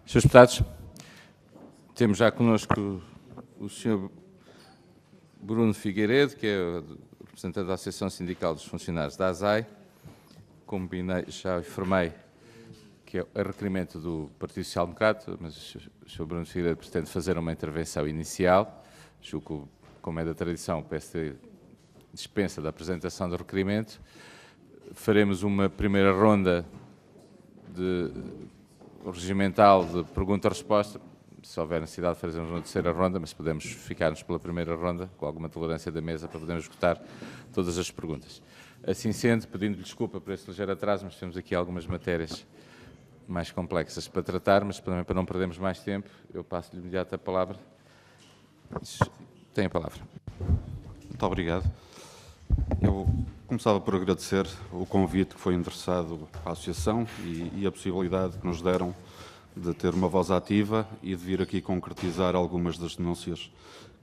Senhores deputados, temos já connosco o Sr. Bruno Figueiredo, que é o representante da Associação Sindical dos Funcionários da ASAI. Combinei, já informei que é a requerimento do Partido Social Democrata, mas o Sr. Bruno Figueiredo pretende fazer uma intervenção inicial. Julgo, como é da tradição, o PSD dispensa da apresentação do requerimento. Faremos uma primeira ronda regimental de pergunta-resposta. Se houver necessidade, faremos uma terceira ronda, mas podemos ficar-nos pela primeira ronda, com alguma tolerância da mesa, para podermos esgotar todas as perguntas. Assim sendo, pedindo-lhe desculpa por esse ligeiro atraso, mas temos aqui algumas matérias mais complexas para tratar, mas também para não perdermos mais tempo, eu passo-lhe imediato a palavra. Tem a palavra. Muito obrigado. Eu começava por agradecer o convite que foi endereçado à Associação e a possibilidade que nos deram de ter uma voz ativa e de vir aqui concretizar algumas das denúncias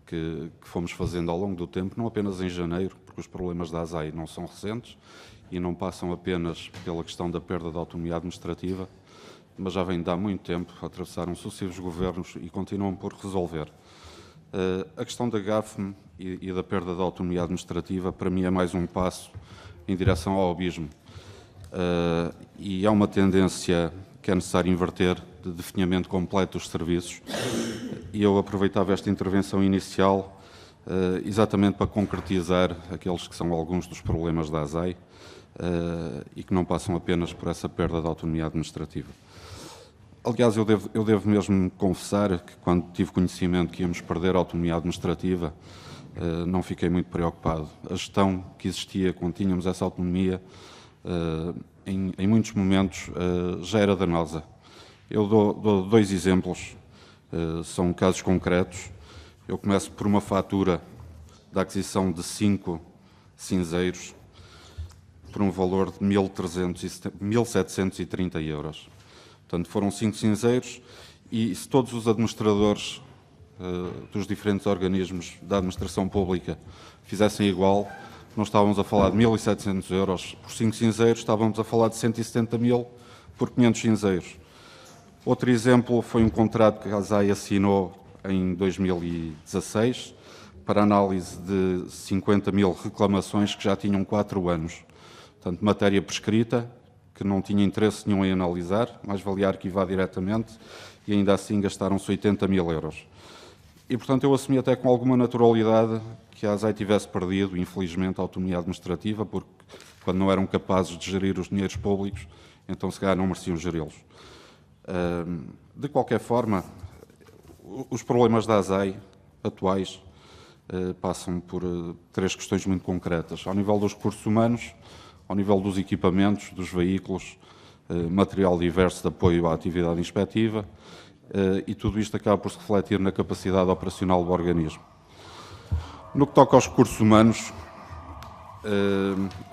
que fomos fazendo ao longo do tempo, não apenas em janeiro, porque os problemas da ASAI não são recentes e não passam apenas pela questão da perda da autonomia administrativa, mas já vem de há muito tempo, atravessaram sucessivos governos e continuam por resolver. A questão da GAFME e da perda da autonomia administrativa, para mim, é mais um passo em direção ao abismo. E há uma tendência que é necessário inverter de definhamento completo dos serviços. E eu aproveitava esta intervenção inicial exatamente para concretizar aqueles que são alguns dos problemas da ASAI e que não passam apenas por essa perda da autonomia administrativa. Aliás, eu devo mesmo confessar que quando tive conhecimento que íamos perder a autonomia administrativa, não fiquei muito preocupado. A gestão que existia quando tínhamos essa autonomia, em muitos momentos, já era danosa. Eu dou dois exemplos, são casos concretos. Eu começo por uma fatura da aquisição de 5 cinzeiros por um valor de 1.730 euros. Portanto, foram 5 cinzeiros e se todos os administradores dos diferentes organismos da administração pública fizessem igual, não estávamos a falar de 1.700 euros por 5 cinzeiros, estávamos a falar de 170 mil por 500 cinzeiros. Outro exemplo foi um contrato que a ASAI assinou em 2016 para análise de 50 mil reclamações que já tinham 4 anos. Portanto, matéria prescrita, que não tinha interesse nenhum em analisar, mais valia arquivar diretamente, e ainda assim gastaram-se 80 mil euros. E, portanto, eu assumi até com alguma naturalidade que a ASAI tivesse perdido, infelizmente, a autonomia administrativa, porque quando não eram capazes de gerir os dinheiros públicos, então se calhar não mereciam geri-los. De qualquer forma, os problemas da ASAI atuais passam por 3 questões muito concretas. Ao nível dos recursos humanos, ao nível dos equipamentos, dos veículos, material diverso de apoio à atividade inspectiva, e tudo isto acaba por se refletir na capacidade operacional do organismo. No que toca aos recursos humanos,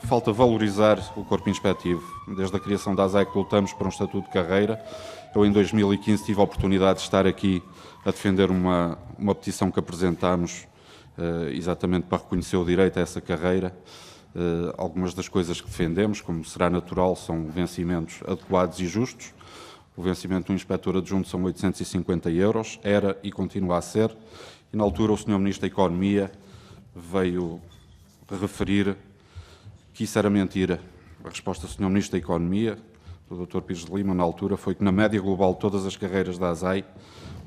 falta valorizar o corpo inspectivo. Desde a criação da ASAI que lutamos para um estatuto de carreira, eu em 2015 tive a oportunidade de estar aqui a defender uma petição que apresentámos exatamente para reconhecer o direito a essa carreira. Algumas das coisas que defendemos, como será natural, são vencimentos adequados e justos. O vencimento do inspetor adjunto são 850 euros, era e continua a ser, e na altura o Sr. Ministro da Economia veio referir que isso era mentira. A resposta do Sr. Ministro da Economia, do Dr. Pires de Lima, na altura, foi que na média global de todas as carreiras da ASAI,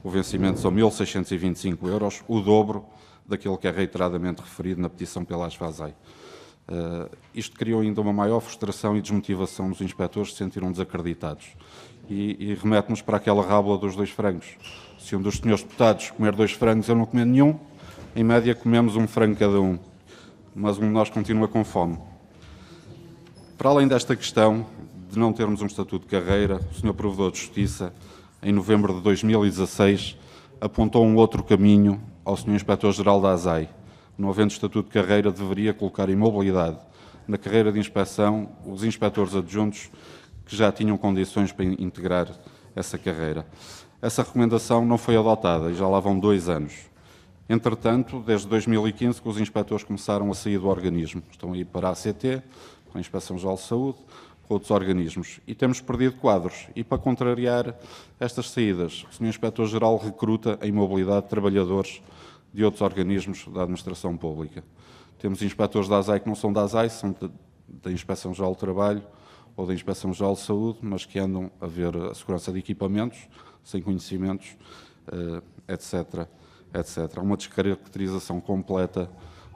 o vencimento são 1.625 euros, o dobro daquilo que é reiteradamente referido na petição pela ASFA-ASAI. Isto criou ainda uma maior frustração e desmotivação dos inspectores que se sentiram desacreditados. E remete-nos para aquela rábula dos 2 frangos. Se um dos senhores deputados comer 2 frangos, eu não comer nenhum, em média comemos 1 frango cada um, mas um de nós continua com fome. Para além desta questão de não termos um estatuto de carreira, o Sr. Provedor de Justiça, em novembro de 2016, apontou um outro caminho ao Sr. Inspetor-Geral da ASAI. Não havendo estatuto de carreira, deveria colocar em mobilidade na carreira de inspeção os inspectores adjuntos que já tinham condições para integrar essa carreira. Essa recomendação não foi adotada e já lá vão 2 anos. Entretanto, desde 2015 que os inspectores começaram a sair do organismo. Estão a ir para a ACT, para a Inspeção-Geral de Saúde, outros organismos e temos perdido quadros. E para contrariar estas saídas, o Sr. Inspetor-Geral recruta em mobilidade trabalhadores de outros organismos da administração pública. Temos inspectores da ASAI que não são da ASAI, são da Inspeção-Geral do Trabalho ou da Inspeção-Geral de Saúde, mas que andam a ver a segurança de equipamentos, sem conhecimentos, etc, etc. Há uma descaracterização completa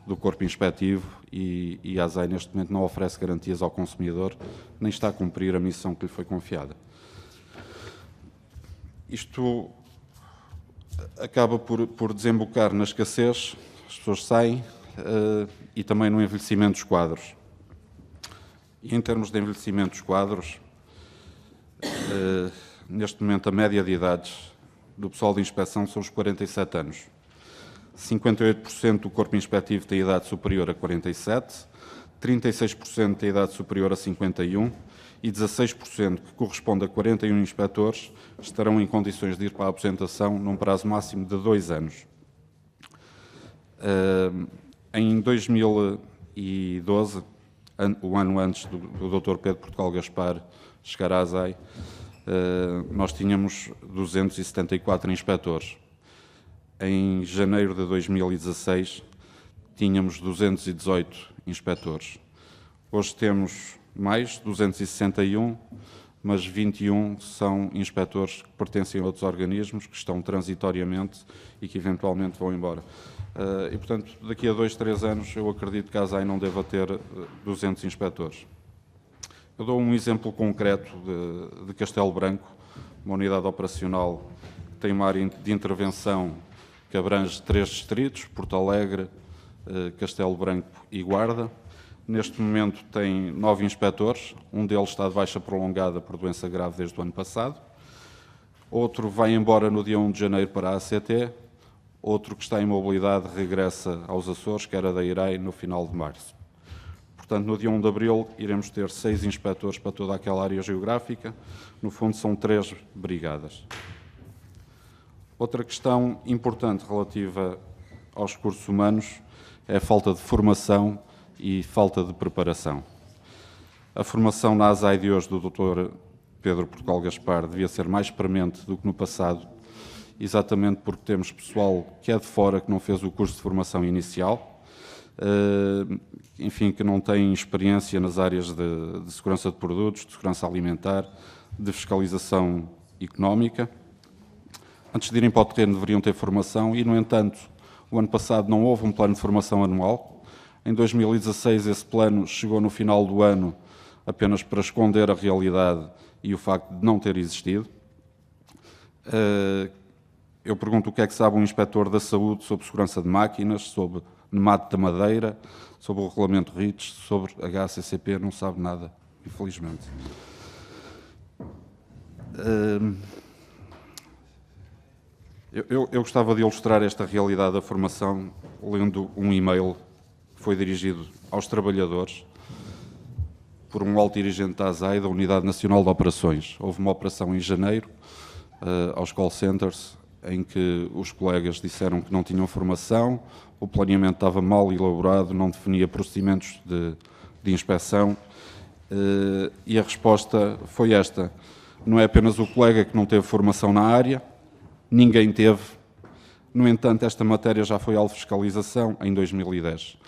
do corpo inspectivo e a ASAI neste momento não oferece garantias ao consumidor, nem está a cumprir a missão que lhe foi confiada. Isto acaba por desembocar na escassez, as pessoas saem, e também no envelhecimento dos quadros. E em termos de envelhecimento dos quadros, neste momento a média de idades do pessoal de inspeção são os 47 anos. 58% do corpo inspectivo tem idade superior a 47, 36% tem idade superior a 51 e 16%, que corresponde a 41 inspectores, estarão em condições de ir para a aposentação num prazo máximo de 2 anos. Em 2012, o ano antes do Dr. Pedro Portugal Gaspar chegar à ASAI, nós tínhamos 274 inspectores. Em janeiro de 2016, tínhamos 218 inspectores. Hoje temos mais, 261, mas 21 são inspectores que pertencem a outros organismos, que estão transitoriamente e que eventualmente vão embora. E, portanto, daqui a 2, 3 anos, eu acredito que a ASAI não deva ter 200 inspectores. Eu dou um exemplo concreto de Castelo Branco, uma unidade operacional que tem uma área de intervenção que abrange 3 distritos, Porto Alegre, Castelo Branco e Guarda. Neste momento tem 9 inspectores, um deles está de baixa prolongada por doença grave desde o ano passado, outro vai embora no dia 1 de janeiro para a ACT, outro que está em mobilidade regressa aos Açores, que era da IRAI, no final de março. Portanto, no dia 1 de abril iremos ter 6 inspectores para toda aquela área geográfica, no fundo são 3 brigadas. Outra questão importante relativa aos recursos humanos é a falta de formação e falta de preparação. A formação na ASAI de hoje do Dr. Pedro Portugal Gaspar devia ser mais premente do que no passado, exatamente porque temos pessoal que é de fora, que não fez o curso de formação inicial, enfim, que não tem experiência nas áreas de segurança de produtos, de segurança alimentar, de fiscalização económica. Antes de irem para o terreno deveriam ter formação e, no entanto, o ano passado não houve um plano de formação anual. Em 2016 esse plano chegou no final do ano apenas para esconder a realidade e o facto de não ter existido. Eu pergunto o que é que sabe um inspetor da saúde sobre segurança de máquinas, sobre NEMAT da Madeira, sobre o regulamento REACH, sobre HACCP, não sabe nada, infelizmente. Eu gostava de ilustrar esta realidade da formação lendo um e-mail que foi dirigido aos trabalhadores por um alto dirigente da ASAI, da Unidade Nacional de Operações. Houve uma operação em janeiro, aos call centers, em que os colegas disseram que não tinham formação, o planeamento estava mal elaborado, não definia procedimentos de inspeção, e a resposta foi esta: não é apenas o colega que não teve formação na área, ninguém teve. No entanto, esta matéria já foi alvo de fiscalização em 2010.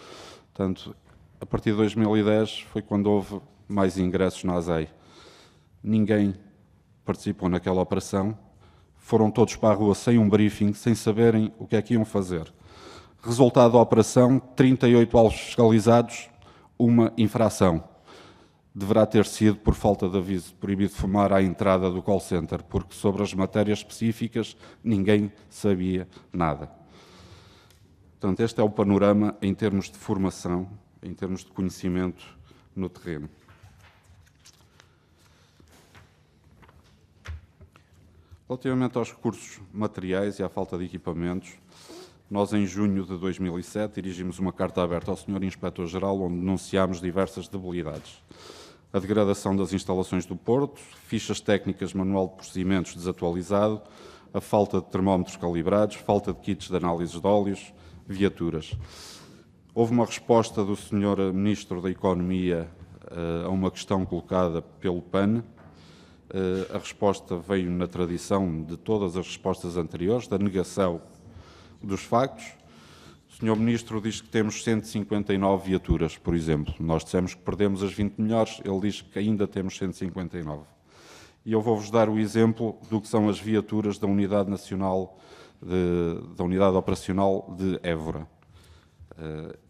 Portanto, a partir de 2010 foi quando houve mais ingressos na ASAI. Ninguém participou naquela operação, foram todos para a rua sem um briefing, sem saberem o que é que iam fazer. Resultado da operação, 38 alvos fiscalizados, uma infração. Deverá ter sido por falta de aviso proibido de fumar à entrada do call center, porque sobre as matérias específicas ninguém sabia nada. Portanto, este é o panorama em termos de formação, em termos de conhecimento no terreno. Relativamente aos recursos materiais e à falta de equipamentos, nós em junho de 2007 dirigimos uma carta aberta ao Sr. Inspetor-Geral onde denunciámos diversas debilidades. A degradação das instalações do Porto, fichas técnicas, manual de procedimentos desatualizado, a falta de termómetros calibrados, falta de kits de análise de óleos, viaturas. Houve uma resposta do Sr. Ministro da Economia a uma questão colocada pelo PAN. A resposta veio na tradição de todas as respostas anteriores, da negação dos factos. O Sr. Ministro diz que temos 159 viaturas, por exemplo. Nós dissemos que perdemos as 20 melhores, ele diz que ainda temos 159. E eu vou-vos dar o exemplo do que são as viaturas da Unidade Nacional, da Unidade Operacional de Évora.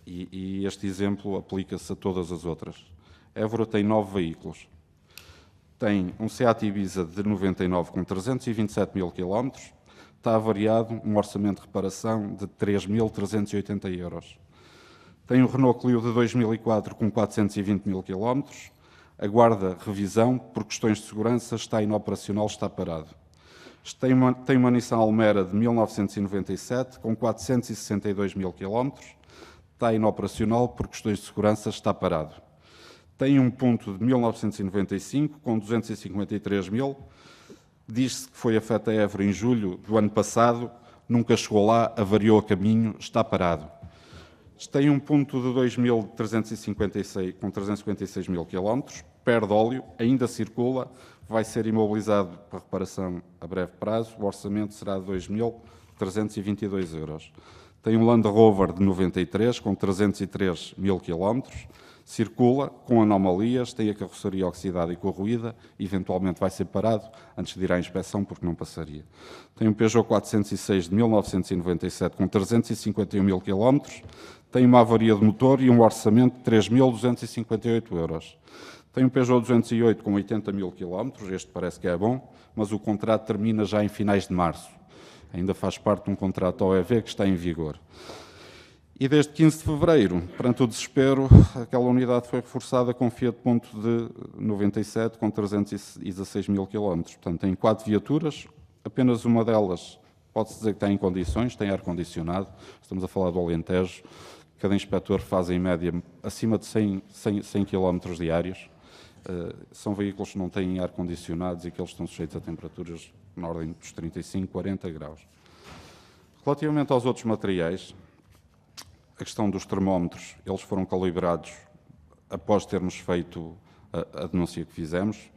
E este exemplo aplica-se a todas as outras. Évora tem 9 veículos. Tem um Seat Ibiza de 99 com 327 mil quilómetros, está avariado, um orçamento de reparação de 3.380 euros. Tem um Renault Clio de 2004 com 420 mil quilómetros, aguarda revisão, por questões de segurança, está inoperacional, está parado. Tem uma Nissan Almera de 1997 com 462 mil quilómetros, está inoperacional, por questões de segurança, está parado. Tem um Punto de 1995 com 253 mil, diz-se que foi afeta a Évora em julho do ano passado, nunca chegou lá, avariou a caminho, está parado. Tem um Punto de 2.356 com 356 mil quilómetros, perde óleo, ainda circula, vai ser imobilizado para reparação a breve prazo, o orçamento será de 2.322 euros. Tem um Land Rover de 93 com 303 mil quilómetros, circula com anomalias, tem a carroceria oxidada e corroída, eventualmente vai ser parado antes de ir à inspeção porque não passaria. Tem um Peugeot 406 de 1997 com 351 mil quilómetros, tem uma avaria de motor e um orçamento de 3.258 euros. Tem um Peugeot 208 com 80 mil quilómetros, este parece que é bom, mas o contrato termina já em finais de março. Ainda faz parte de um contrato OEV que está em vigor. E desde 15 de fevereiro, perante o desespero, aquela unidade foi reforçada com Fiat Punto de 97 com 316 mil quilómetros. Portanto, tem 4 viaturas, apenas uma delas pode-se dizer que está em condições, tem ar-condicionado, estamos a falar do Alentejo, cada inspetor faz em média acima de 100 km diários. São veículos que não têm ar-condicionados e que eles estão sujeitos a temperaturas na ordem dos 35, 40 graus. Relativamente aos outros materiais, a questão dos termómetros, eles foram calibrados após termos feito a denúncia que fizemos.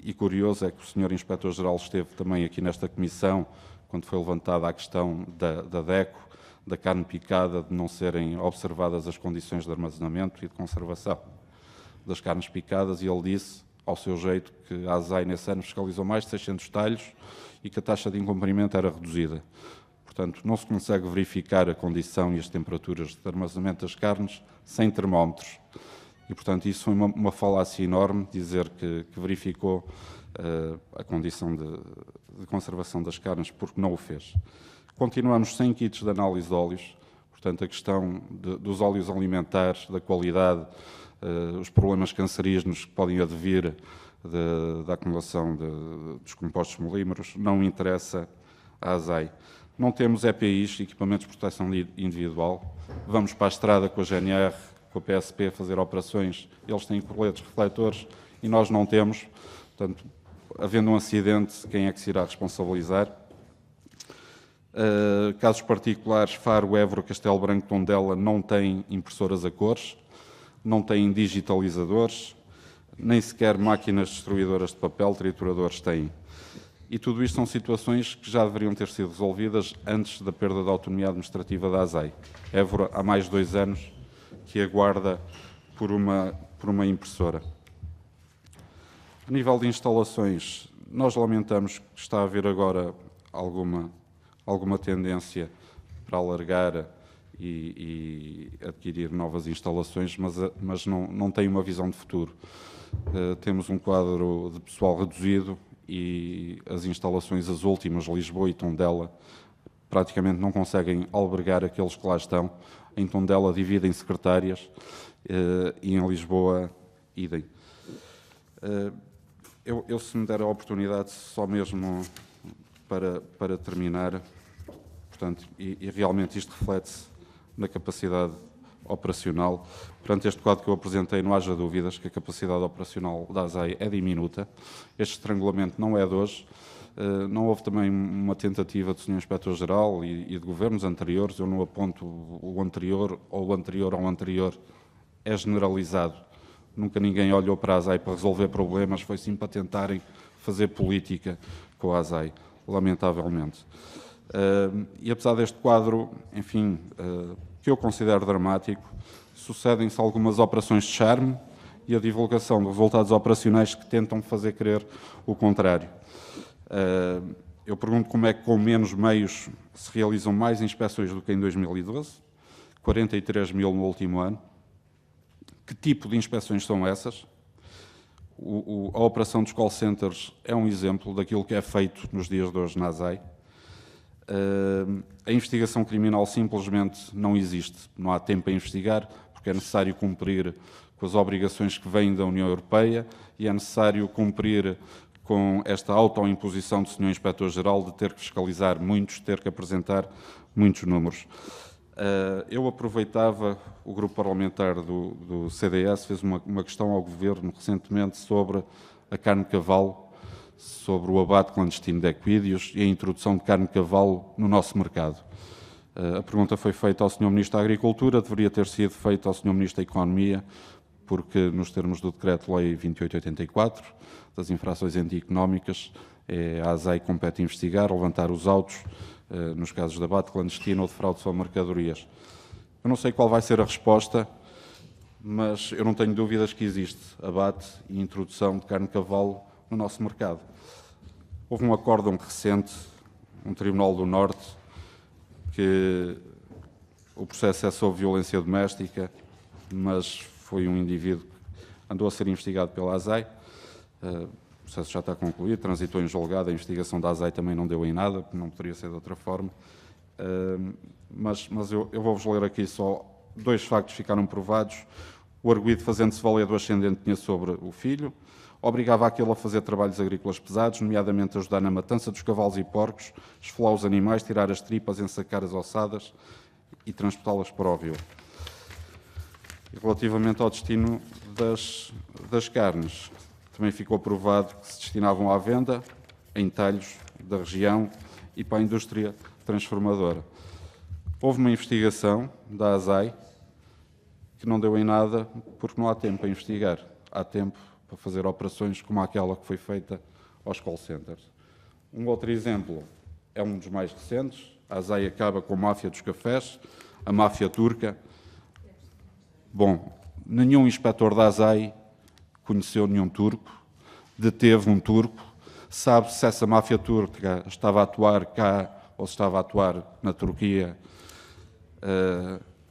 E curioso é que o Sr. Inspetor-Geral esteve também aqui nesta comissão, quando foi levantada a questão da DECO, da carne picada, de não serem observadas as condições de armazenamento e de conservação das carnes picadas, e ele disse, ao seu jeito, que a ASAI nesse ano fiscalizou mais de 600 talhos e que a taxa de incumprimento era reduzida. Portanto, não se consegue verificar a condição e as temperaturas de armazenamento das carnes sem termómetros. E, portanto, isso foi uma falácia enorme, dizer que verificou a condição de conservação das carnes, porque não o fez. Continuamos sem kits de análise de óleos, portanto, a questão dos óleos alimentares, da qualidade, os problemas cancerígenos que podem advir da acumulação dos compostos molímeros, não interessa à ASAI. Não temos EPIs, equipamentos de proteção individual. Vamos para a estrada com a GNR, com a PSP, fazer operações. Eles têm coletes, refletores, e nós não temos. Portanto, havendo um acidente, quem é que se irá responsabilizar? Casos particulares, Faro, Évora, Castelo Branco, Tondela não têm impressoras a cores, não têm digitalizadores, nem sequer máquinas destruidoras de papel, trituradores têm. E tudo isto são situações que já deveriam ter sido resolvidas antes da perda da autonomia administrativa da ASAI. Évora, há mais de 2 anos, que aguarda por uma impressora. A nível de instalações, nós lamentamos que está a haver agora alguma tendência para alargar e adquirir novas instalações, mas não tem uma visão de futuro. Temos um quadro de pessoal reduzido e as instalações, as últimas, Lisboa e Tondela, praticamente não conseguem albergar aqueles que lá estão. Em Tondela dividem secretárias e em Lisboa, idem. Eu, se me der a oportunidade, só mesmo para terminar, portanto, e realmente isto reflete-se na capacidade operacional. Perante este quadro que eu apresentei, não haja dúvidas que a capacidade operacional da ASAI é diminuta. Este estrangulamento não é de hoje. Não houve também uma tentativa do Sr. Inspetor-Geral e de governos anteriores. Eu não aponto o anterior ou o anterior ao anterior. É generalizado Nunca ninguém olhou para a ASAI para resolver problemas, foi sim para tentarem fazer política com a ASAI, lamentavelmente. E apesar deste quadro, enfim, que eu considero dramático, sucedem-se algumas operações de charme e a divulgação de resultados operacionais que tentam fazer crer o contrário. Eu pergunto como é que com menos meios se realizam mais inspeções do que em 2012, 43 mil no último ano. Que tipo de inspeções são essas? A operação dos call centers é um exemplo daquilo que é feito nos dias de hoje na ASAI. A investigação criminal simplesmente não existe, não há tempo a investigar, porque é necessário cumprir com as obrigações que vêm da União Europeia e é necessário cumprir com esta autoimposição do Sr. Inspetor-Geral de ter que fiscalizar muitos, ter que apresentar muitos números. Eu aproveitava, o grupo parlamentar do CDS fez uma questão ao Governo recentemente sobre a carne de cavalo, sobre o abate clandestino de equídeos e a introdução de carne de cavalo no nosso mercado. A pergunta foi feita ao Sr. Ministro da Agricultura, deveria ter sido feita ao Sr. Ministro da Economia, porque nos termos do Decreto-Lei 2884, das infrações antieconómicas, a ASAI compete investigar, levantar os autos, nos casos de abate clandestino ou de fraude sobre mercadorias. Eu não sei qual vai ser a resposta, mas eu não tenho dúvidas que existe abate e introdução de carne de cavalo no nosso mercado. Houve um acórdão recente, um Tribunal do Norte, que o processo é sobre violência doméstica, mas foi um indivíduo que andou a ser investigado pela ASAI. O processo já está concluído, transitou em julgado, a investigação da ASAI também não deu em nada, não poderia ser de outra forma. Mas eu vou-vos ler aqui só 2 factos que ficaram provados. O arguido, fazendo-se valer do ascendente que tinha sobre o filho, obrigava aquele a fazer trabalhos agrícolas pesados, nomeadamente ajudar na matança dos cavalos e porcos, esfolar os animais, tirar as tripas, ensacar as ossadas e transportá-las para o ovil. E relativamente ao destino das carnes, também ficou provado que se destinavam à venda em talhos da região e para a indústria transformadora. Houve uma investigação da ASAI que não deu em nada porque não há tempo para investigar. Há tempo para fazer operações como aquela que foi feita aos call centers. Um outro exemplo é um dos mais recentes. A ASAI acaba com a máfia dos cafés, a máfia turca. Bom, nenhum inspetor da ASAI conheceu nenhum turco, deteve um turco, sabe se essa máfia turca estava a atuar cá ou se estava a atuar na Turquia.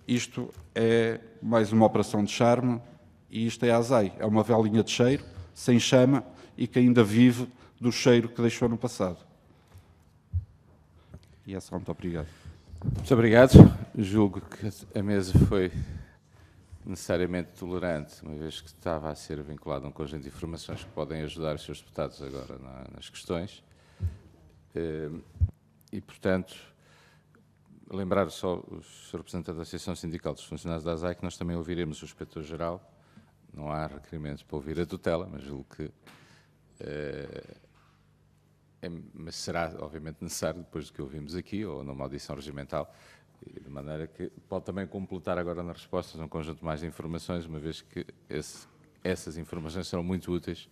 Isto é mais uma operação de charme e isto é a ASAI. É uma velinha de cheiro, sem chama e que ainda vive do cheiro que deixou no passado. E é só, muito obrigado. Muito obrigado. Julgo que a mesa foi necessariamente tolerante, uma vez que estava a ser vinculado a um conjunto de informações que podem ajudar os seus deputados agora nas questões. E, portanto, lembrar só os representantes da Associação Sindical dos Funcionários da ASAI que nós também ouviremos o Inspetor-Geral. Não há requerimentos para ouvir a tutela, mas julgo que mas será, obviamente, necessário, depois do que ouvimos aqui, ou numa audição regimental, de maneira que pode também completar agora nas respostas um conjunto mais de informações, uma vez que essas informações serão muito úteis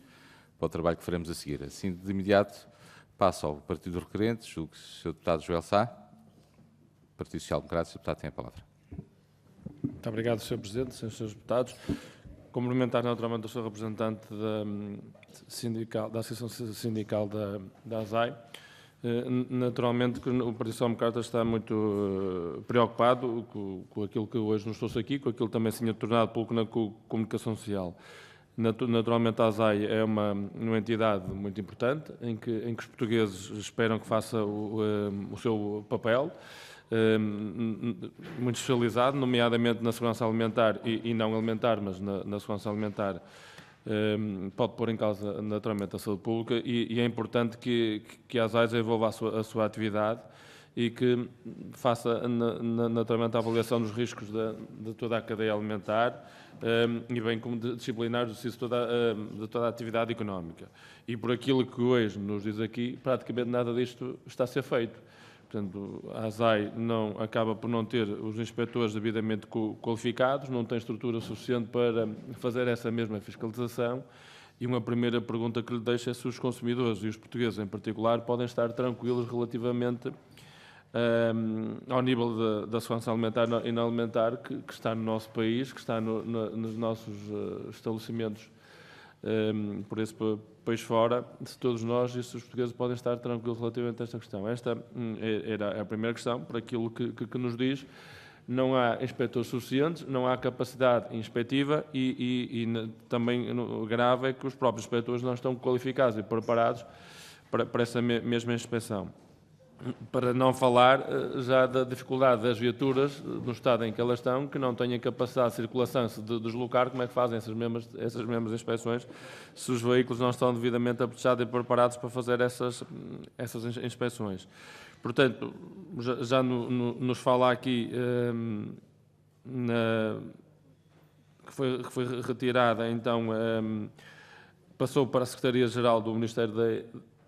para o trabalho que faremos a seguir. Assim, de imediato, passo ao Partido Requerente, julgo que o Sr. Deputado Joel Sá, Partido Social Democrata, o Sr. Deputado tem a palavra. Muito obrigado, Sr. Presidente, Srs. Deputados. Cumprimentar naturalmente o Sr. Representante da Associação Sindical da ASAI. Naturalmente que o Partido Social Democrata está muito preocupado com aquilo que hoje nos trouxe aqui, com aquilo que também se tinha tornado pouco na comunicação social. Naturalmente a ASAI é uma entidade muito importante, em que os portugueses esperam que faça o seu papel, muito especializado, nomeadamente na segurança alimentar e não alimentar, mas na segurança alimentar, pode pôr em causa naturalmente a saúde pública e é importante que a ASAI desenvolva a sua atividade e que faça naturalmente a avaliação dos riscos de toda a cadeia alimentar e bem como disciplinar o exercício de toda a atividade económica. E por aquilo que hoje nos diz aqui, praticamente nada disto está a ser feito. Portanto, a ASAI acaba por não ter os inspectores devidamente qualificados, não tem estrutura suficiente para fazer essa mesma fiscalização. E uma primeira pergunta que lhe deixo é se os consumidores, e os portugueses em particular, podem estar tranquilos relativamente ao nível da segurança alimentar e não alimentar que está no nosso país, que está nos nossos estabelecimentos por esse país fora, se todos nós e se os portugueses podem estar tranquilos relativamente a esta questão. Esta era a primeira questão, por aquilo que nos diz. Não há inspectores suficientes, não há capacidade inspectiva e também grave é que os próprios inspectores não estão qualificados e preparados para essa mesma inspeção. Para não falar já da dificuldade das viaturas, no estado em que elas estão, que não têm a capacidade de circulação, se de deslocar, como é que fazem essas mesmas inspeções, se os veículos não estão devidamente apetrechados e preparados para fazer essas inspeções. Portanto, já nos fala aqui que foi retirada, então, passou para a Secretaria-Geral do Ministério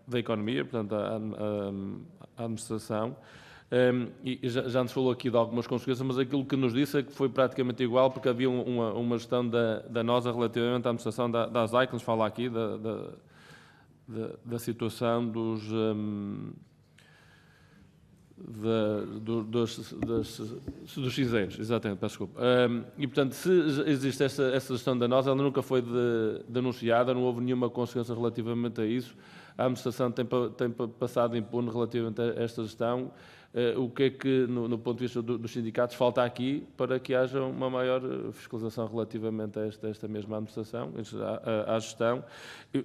da Economia, portanto, a administração, e já nos falou aqui de algumas consequências, mas aquilo que nos disse é que foi praticamente igual, porque havia uma gestão da NOSA relativamente à administração da ASAI, que nos fala aqui da situação dos cinzeiros, exatamente, peço desculpa. E, portanto, se existe essa gestão da NOSA, ela nunca foi denunciada, não houve nenhuma consequência relativamente a isso. A administração tem passado impune relativamente a esta gestão. O que é que, no ponto de vista dos sindicatos, falta aqui para que haja uma maior fiscalização relativamente a esta mesma administração, à gestão?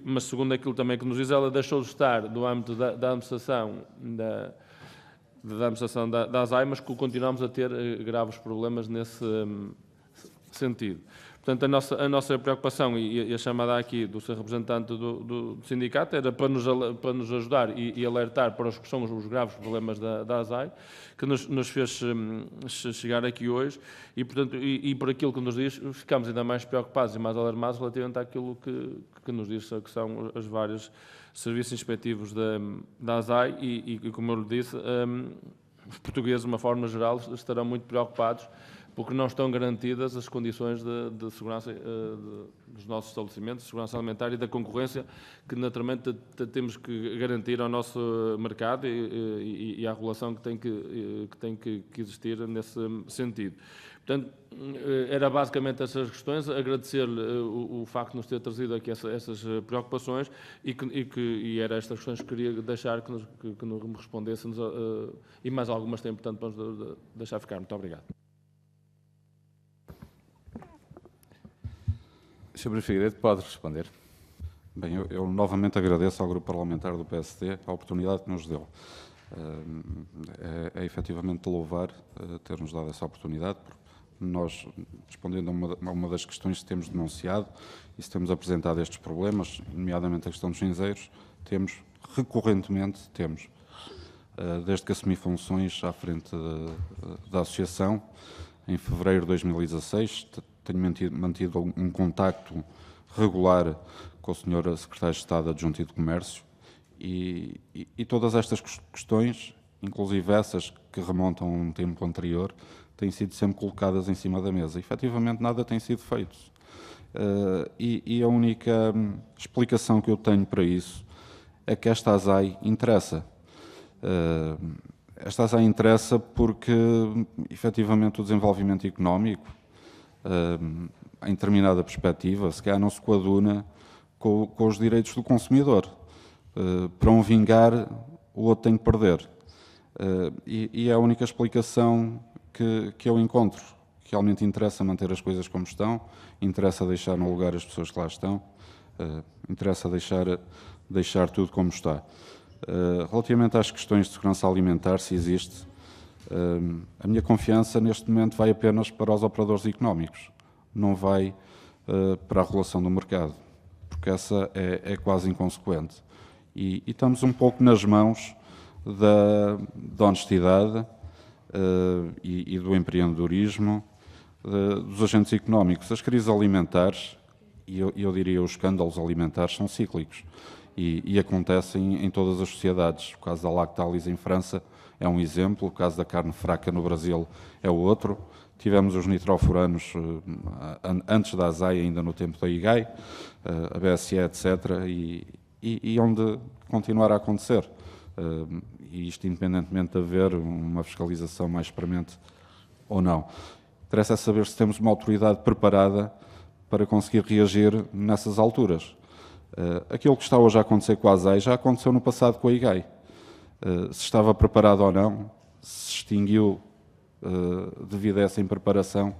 Mas, segundo aquilo também que nos diz, ela deixou de estar no âmbito da administração da administração da ASAI, mas que continuamos a ter graves problemas nesse sentido. Portanto, a nossa preocupação e a chamada aqui do Sr. Representante do Sindicato era para nos ajudar e alertar para os que são os graves problemas da ASAI, que nos fez chegar aqui hoje e, portanto, e por aquilo que nos diz, ficamos ainda mais preocupados e mais alarmados relativamente àquilo que nos diz, que são os vários serviços inspectivos da ASAI e, como eu lhe disse, os portugueses, de uma forma geral, estarão muito preocupados porque não estão garantidas as condições de segurança dos nossos estabelecimentos, de segurança alimentar e da concorrência que, naturalmente, temos que garantir ao nosso mercado e à regulação que tem que existir nesse sentido. Portanto, era basicamente essas questões, agradecer-lhe o facto de nos ter trazido aqui essas preocupações e era estas questões que queria deixar que nos respondessem e mais algumas têm, portanto, para nos deixar ficar. Muito obrigado. Sr. Bruno Figueiredo, pode responder. Bem, eu novamente agradeço ao Grupo Parlamentar do PSD a oportunidade que nos deu. É efetivamente de louvar ter-nos dado essa oportunidade, porque nós, respondendo a uma das questões que temos denunciado e se temos apresentado estes problemas, nomeadamente a questão dos cinzeiros, recorrentemente, desde que assumi funções à frente da Associação, em fevereiro de 2016, tenho mantido um contacto regular com o Sr. Secretário de Estado Adjunto e de Comércio e todas estas questões, inclusive essas que remontam a um tempo anterior, têm sido sempre colocadas em cima da mesa. Efetivamente, nada tem sido feito. E a única explicação que eu tenho para isso é que esta ASAI interessa. Esta ASAI interessa porque, efetivamente, o desenvolvimento económico, em determinada perspectiva, se calhar não se coaduna com os direitos do consumidor. Para um vingar, o outro tem que perder. E é a única explicação que eu encontro. Realmente interessa manter as coisas como estão, interessa deixar no lugar as pessoas que lá estão, interessa deixar tudo como está. Relativamente às questões de segurança alimentar, se existe, a minha confiança neste momento vai apenas para os operadores económicos, não vai para a regulação do mercado, porque essa é quase inconsequente. E estamos um pouco nas mãos da honestidade e do empreendedorismo dos agentes económicos. As crises alimentares, e eu diria os escândalos alimentares, são cíclicos. e acontecem em todas as sociedades. O caso da Lactalis em França é um exemplo, o caso da carne fraca no Brasil é o outro. Tivemos os nitrofuranos antes da ASAI, ainda no tempo da IGAI, a BSE, etc., e onde continuar a acontecer. E isto independentemente de haver uma fiscalização mais premente ou não. Interessa saber se temos uma autoridade preparada para conseguir reagir nessas alturas. Aquilo que está hoje a acontecer com a ASAI já aconteceu no passado com a IGAI. Se estava preparado ou não, se extinguiu devido a essa impreparação,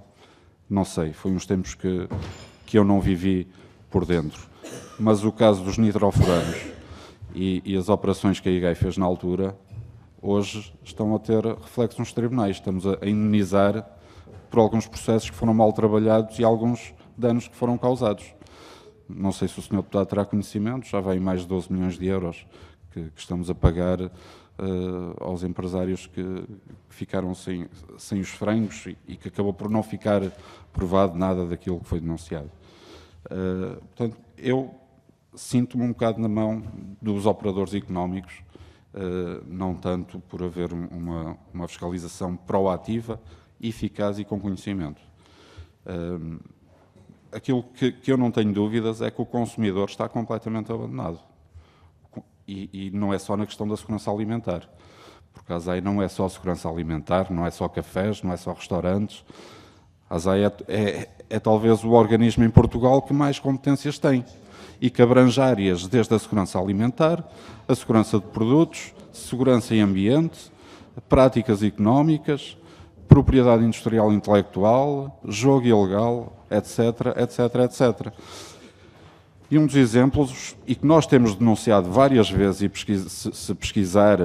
não sei. Foi uns tempos que eu não vivi por dentro. Mas o caso dos nitrofuranos e as operações que a IGAI fez na altura, hoje estão a ter reflexos nos tribunais. Estamos a indemnizar por alguns processos que foram mal trabalhados e alguns danos que foram causados. Não sei se o Sr. Deputado terá conhecimento, já vai mais de 12 milhões de euros que estamos a pagar aos empresários que ficaram sem os frangos e que acabou por não ficar provado nada daquilo que foi denunciado. Portanto, eu sinto-me um bocado na mão dos operadores económicos, não tanto por haver uma fiscalização proativa, eficaz e com conhecimento. Aquilo que eu não tenho dúvidas é que o consumidor está completamente abandonado. E não é só na questão da segurança alimentar, porque a ASAI não é só segurança alimentar, não é só cafés, não é só restaurantes. A ASAI é talvez o organismo em Portugal que mais competências tem e que abrange áreas desde a segurança alimentar, a segurança de produtos, segurança em ambiente, práticas económicas, propriedade industrial e intelectual, jogo ilegal, etc, etc, etc. E um dos exemplos, e que nós temos denunciado várias vezes, e se pesquisar,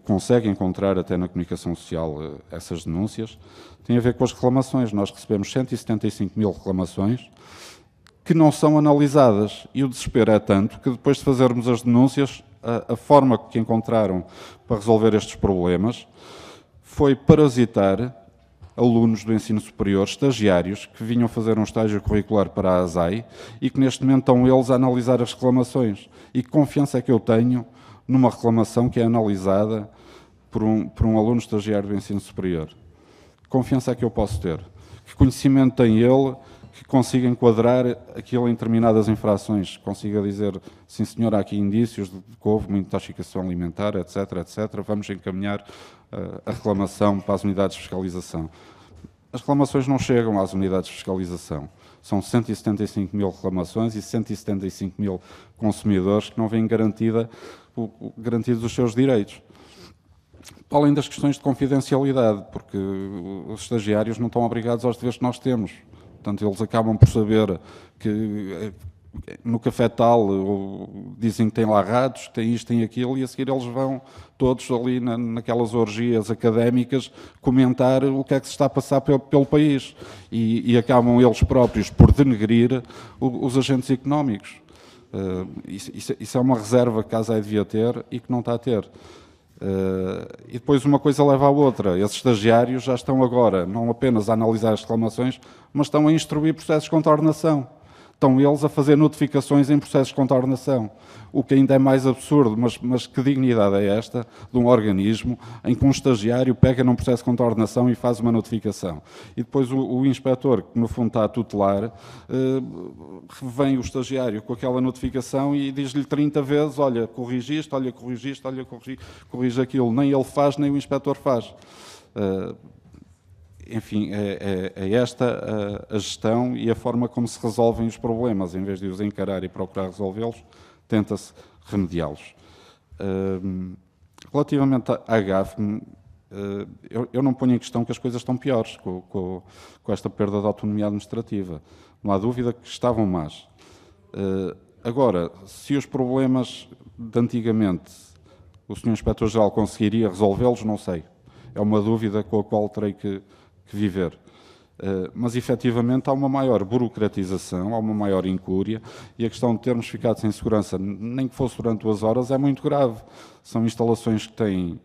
consegue encontrar até na comunicação social essas denúncias, tem a ver com as reclamações. Nós recebemos 175 mil reclamações que não são analisadas. E o desespero é tanto que depois de fazermos as denúncias, a forma que encontraram para resolver estes problemas foi parasitar alunos do ensino superior, estagiários, que vinham fazer um estágio curricular para a ASAI e que neste momento estão eles a analisar as reclamações. E que confiança é que eu tenho numa reclamação que é analisada por um aluno estagiário do ensino superior? Que confiança é que eu posso ter? Que conhecimento tem ele que consiga enquadrar aquilo em determinadas infrações? Consiga dizer, sim senhor, há aqui indícios de que houve uma intoxicação alimentar, etc, etc, vamos encaminhar a reclamação para as unidades de fiscalização. As reclamações não chegam às unidades de fiscalização. São 175 mil reclamações e 175 mil consumidores que não vêm garantidos os seus direitos. Para além das questões de confidencialidade, porque os estagiários não estão obrigados aos deveres que nós temos. Portanto, eles acabam por saber que no café tal dizem que tem lá ratos, que tem isto, tem aquilo, e a seguir eles vão todos ali naquelas orgias académicas comentar o que é que se está a passar pelo país e acabam eles próprios por denegrir os agentes económicos. Isso é uma reserva que a ASAI devia ter e que não está a ter. E depois uma coisa leva à outra. Esses estagiários já estão agora não apenas a analisar as reclamações, mas estão a instruir processos de contornação. Estão eles a fazer notificações em processos de contornação. O que ainda é mais absurdo, mas que dignidade é esta de um organismo em que um estagiário pega num processo de contornação e faz uma notificação. E depois o inspetor, que no fundo está a tutelar, vem o estagiário com aquela notificação e diz-lhe 30 vezes, olha, corrige isto, olha, corrige isto, olha, corrige aquilo. Nem ele faz, nem o inspetor faz. Enfim, é esta a gestão e a forma como se resolvem os problemas. Em vez de os encarar e procurar resolvê-los, tenta-se remediá-los. Relativamente à GAF, eu não ponho em questão que as coisas estão piores com esta perda de autonomia administrativa. Não há dúvida que estavam más. Agora, se os problemas de antigamente o Sr. Inspetor-Geral conseguiria resolvê-los, não sei. É uma dúvida com a qual terei que viver. Mas, efetivamente, há uma maior burocratização, há uma maior incúria, e a questão de termos ficado sem segurança, nem que fosse durante 2 horas, é muito grave. São instalações que têm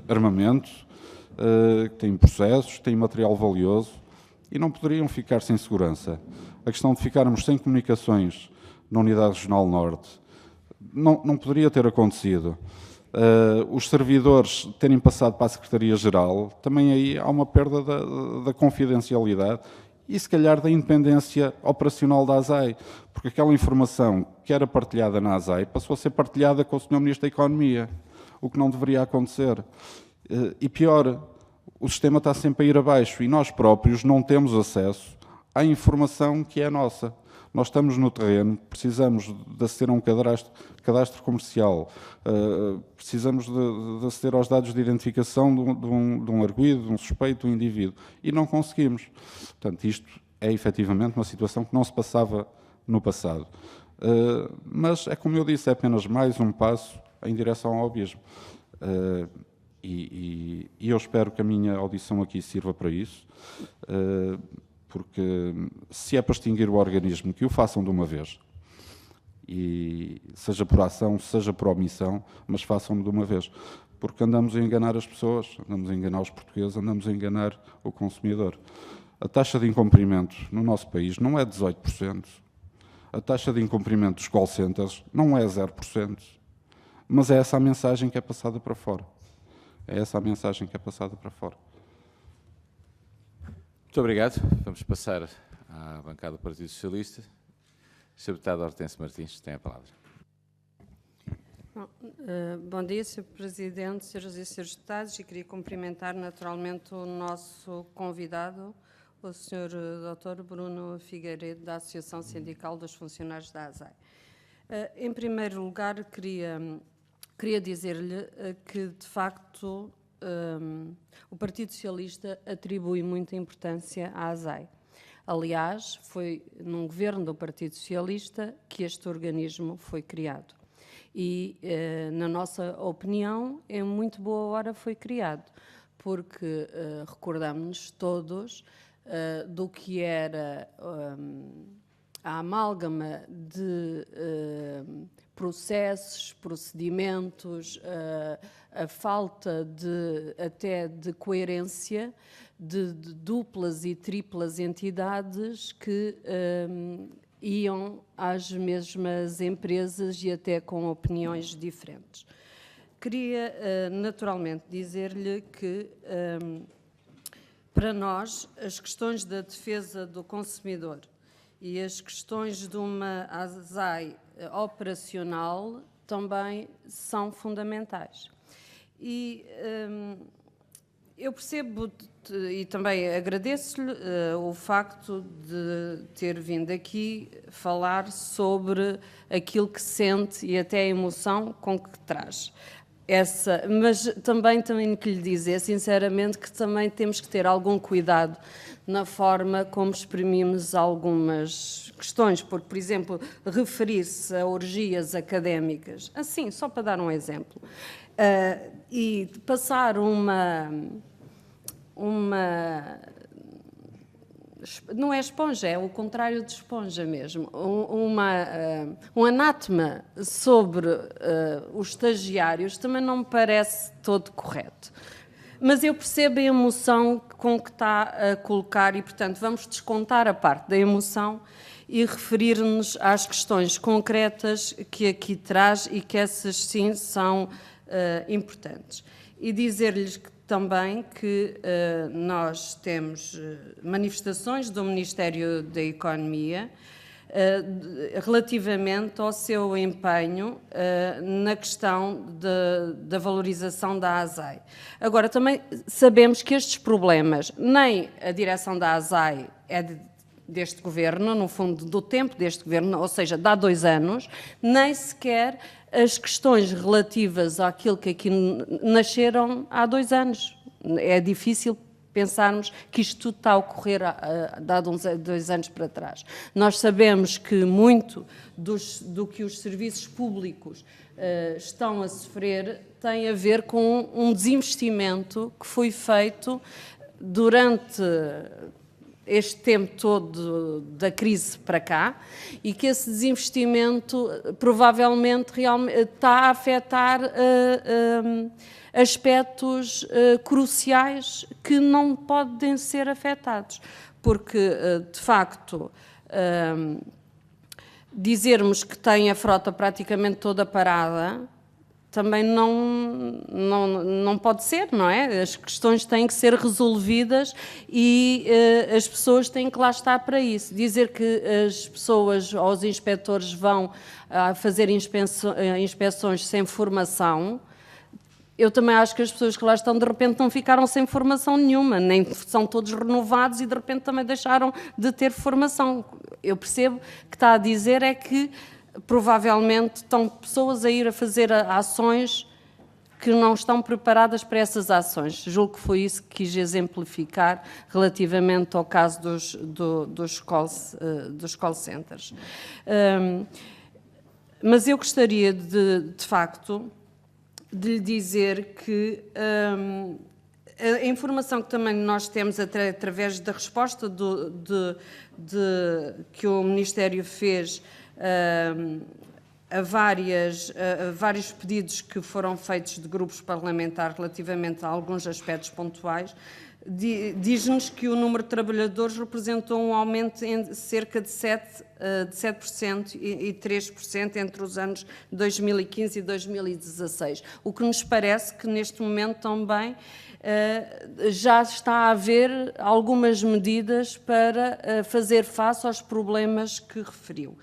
armamento, que têm processos, que têm material valioso, e não poderiam ficar sem segurança. A questão de ficarmos sem comunicações na Unidade Regional Norte, não poderia ter acontecido. Os servidores terem passado para a Secretaria-Geral, também aí há uma perda da confidencialidade e, se calhar, da independência operacional da ASAI, porque aquela informação que era partilhada na ASAI passou a ser partilhada com o Sr. Ministro da Economia, o que não deveria acontecer. E pior, o sistema está sempre a ir abaixo e nós próprios não temos acesso à informação que é nossa. Nós estamos no terreno, precisamos de aceder a um cadastro comercial, precisamos de aceder aos dados de identificação de um arguido, de um suspeito, de um indivíduo, e não conseguimos. Portanto, isto é efetivamente uma situação que não se passava no passado. Mas, é como eu disse, é apenas mais um passo em direção ao abismo. E eu espero que a minha audição aqui sirva para isso, porque se é para extinguir o organismo, que o façam de uma vez, e seja por ação, seja por omissão, mas façam-no de uma vez, porque andamos a enganar as pessoas, andamos a enganar os portugueses, andamos a enganar o consumidor. A taxa de incumprimento no nosso país não é 18%, a taxa de incumprimento dos call centers não é 0%, mas é essa a mensagem que é passada para fora. É essa a mensagem que é passada para fora. Muito obrigado. Vamos passar à bancada do Partido Socialista. Sr. Deputado Hortêncio Martins, tem a palavra. Bom dia, Sr. Presidente, Sras. e Srs. Deputados, e queria cumprimentar naturalmente o nosso convidado, o Sr. Dr. Bruno Figueiredo, da Associação Sindical dos Funcionários da ASAI. Em primeiro lugar, queria dizer-lhe que, de facto, o Partido Socialista atribui muita importância à ASAI. Aliás, foi num governo do Partido Socialista que este organismo foi criado. E, na nossa opinião, em muito boa hora foi criado, porque recordamos-nos todos do que era a amálgama de processos, procedimentos, a falta até de coerência de duplas e triplas entidades que iam às mesmas empresas e até com opiniões diferentes. Queria, naturalmente, dizer-lhe que, para nós, as questões da defesa do consumidor e as questões de uma ASAI operacional também são fundamentais. E eu percebo e também agradeço-lhe o facto de ter vindo aqui falar sobre aquilo que sente e até a emoção com que traz. Mas também tenho que lhe dizer, sinceramente, que também temos que ter algum cuidado na forma como exprimimos algumas questões, porque, por exemplo, referir-se a orgias académicas, assim, só para dar um exemplo, e passar não é esponja, é o contrário de esponja mesmo, um anátema sobre os estagiários também não me parece todo correto. Mas eu percebo a emoção com que está a colocar e, portanto, vamos descontar a parte da emoção e referir-nos às questões concretas que aqui traz e que essas sim são importantes. E dizer-lhes também que nós temos manifestações do Ministério da Economia relativamente ao seu empenho na questão da valorização da ASAI. Agora, também sabemos que estes problemas, nem a direção da ASAI é deste governo, no fundo do tempo deste governo, ou seja, de há 2 anos, nem sequer as questões relativas àquilo que aqui nasceram há 2 anos. É difícil pensarmos que isto tudo está a ocorrer há 2 anos para trás. Nós sabemos que muito do que os serviços públicos estão a sofrer tem a ver com um desinvestimento que foi feito durante este tempo todo da crise para cá e que esse desinvestimento provavelmente realmente está a afetar aspectos cruciais que não podem ser afetados, porque, de facto, dizermos que tem a frota praticamente toda parada também não pode ser, não é? As questões têm que ser resolvidas e as pessoas têm que lá estar para isso. Dizer que as pessoas ou os inspectores vão fazer inspeções sem formação, eu também acho que as pessoas que lá estão de repente não ficaram sem formação nenhuma, nem são todos renovados e de repente também deixaram de ter formação. Eu percebo que está a dizer é que provavelmente estão pessoas a ir a fazer ações que não estão preparadas para essas ações. Julgo que foi isso que quis exemplificar relativamente ao caso dos call centers. Mas eu gostaria de facto, de lhe dizer que a informação que também nós temos através da resposta que o Ministério fez a vários pedidos que foram feitos de grupos parlamentares relativamente a alguns aspectos pontuais, diz-nos que o número de trabalhadores representou um aumento em cerca de 7% e 3% entre os anos 2015 e 2016, o que nos parece que neste momento também já está a haver algumas medidas para fazer face aos problemas que referiu.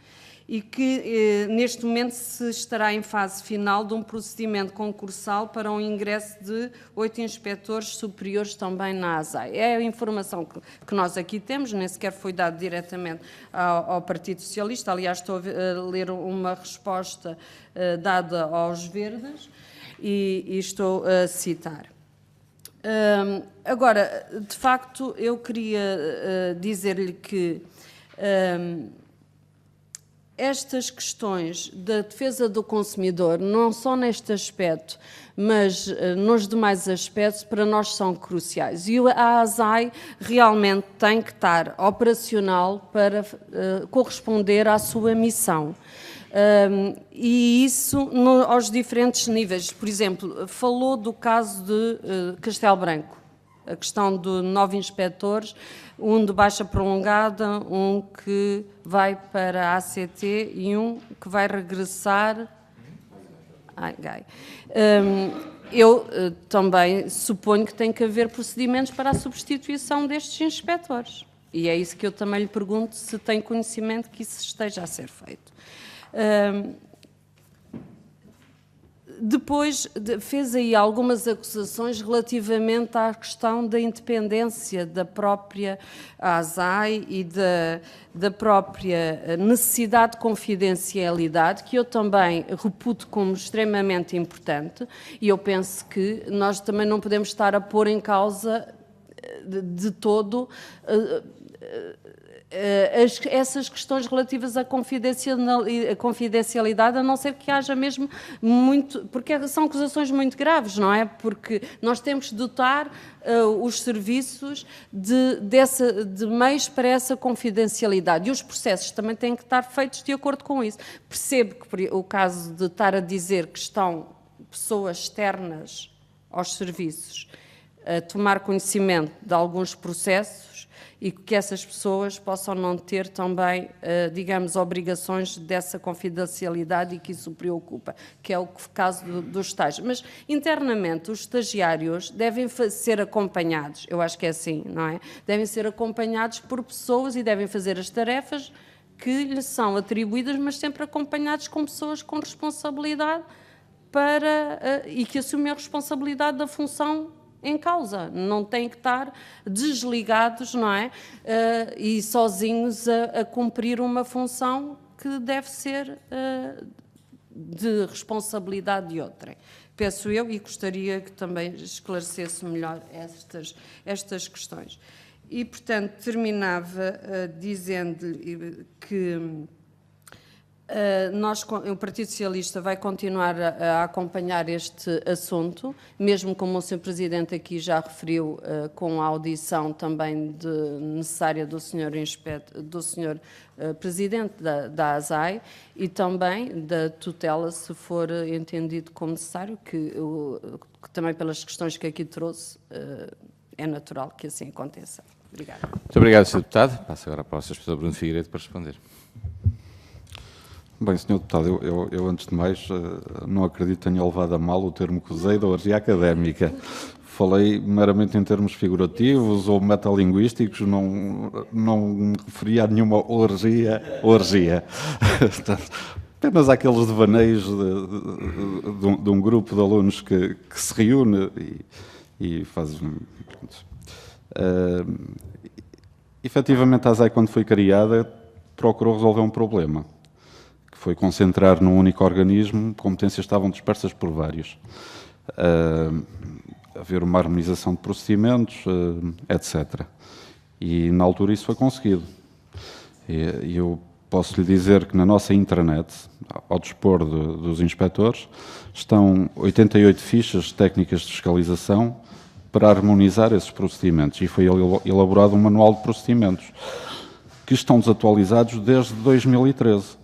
E que neste momento se estará em fase final de um procedimento concursal para um ingresso de 8 inspectores superiores também na ASAI. É a informação que nós aqui temos, nem sequer foi dado diretamente ao Partido Socialista. Aliás, estou a ler uma resposta dada aos Verdes e estou a citar. Agora, de facto, eu queria dizer-lhe que estas questões da defesa do consumidor, não só neste aspecto, mas nos demais aspectos, para nós são cruciais. E a ASAI realmente tem que estar operacional para corresponder à sua missão. E isso aos diferentes níveis. Por exemplo, falou do caso de Castelo Branco, a questão de 9 inspectores, um de baixa prolongada, um que vai para a ACT e um que vai regressar. Eu também suponho que tem que haver procedimentos para a substituição destes inspectores. E é isso que eu também lhe pergunto, se tem conhecimento que isso esteja a ser feito. Depois fez aí algumas acusações relativamente à questão da independência da própria ASAI e da própria necessidade de confidencialidade, que eu também reputo como extremamente importante, e eu penso que nós também não podemos estar a pôr em causa de todo essas questões relativas à confidencialidade, a não ser que haja mesmo muito, porque são acusações muito graves, não é? Porque nós temos que dotar os serviços de meios para essa confidencialidade, e os processos também têm que estar feitos de acordo com isso. Percebo que o caso de estar a dizer que estão pessoas externas aos serviços a tomar conhecimento de alguns processos, e que essas pessoas possam não ter também, digamos, obrigações dessa confidencialidade e que isso preocupa, que é o caso dos estágios. Mas, internamente, os estagiários devem ser acompanhados, eu acho que é assim, não é? Devem ser acompanhados por pessoas e devem fazer as tarefas que lhes são atribuídas, mas sempre acompanhados com pessoas com responsabilidade e que assumem a responsabilidade da função em causa, não têm que estar desligados, não é? E sozinhos a cumprir uma função que deve ser de responsabilidade de outrem. Penso eu, e gostaria que também esclarecesse melhor estas questões. E, portanto, terminava dizendo-lhe que o Partido Socialista vai continuar a acompanhar este assunto, mesmo como o Sr. Presidente aqui já referiu, com a audição também necessária do Sr. Presidente da ASAI e também da tutela, se for entendido como necessário, que também pelas questões que aqui trouxe, é natural que assim aconteça. Obrigada. Muito obrigado, Sr. Deputado. Passo agora para o Sr. Professor Bruno Figueiredo para responder. Bem, Sr. Deputado, eu antes de mais não acredito que tenha levado a mal o termo que usei da orgia académica. Falei meramente em termos figurativos ou metalinguísticos, não me referia a nenhuma orgia. Apenas aqueles devaneios de um grupo de alunos que se reúne e faz... Efetivamente, a ASAI, quando foi criada, procurou resolver um problema, que foi concentrar num único organismo competências que estavam dispersas por vários. Haver uma harmonização de procedimentos, etc. E, na altura, isso foi conseguido. E eu posso lhe dizer que na nossa intranet, ao dispor dos inspectores, estão 88 fichas técnicas de fiscalização para harmonizar esses procedimentos. E foi elaborado um manual de procedimentos que estão desatualizados desde 2013.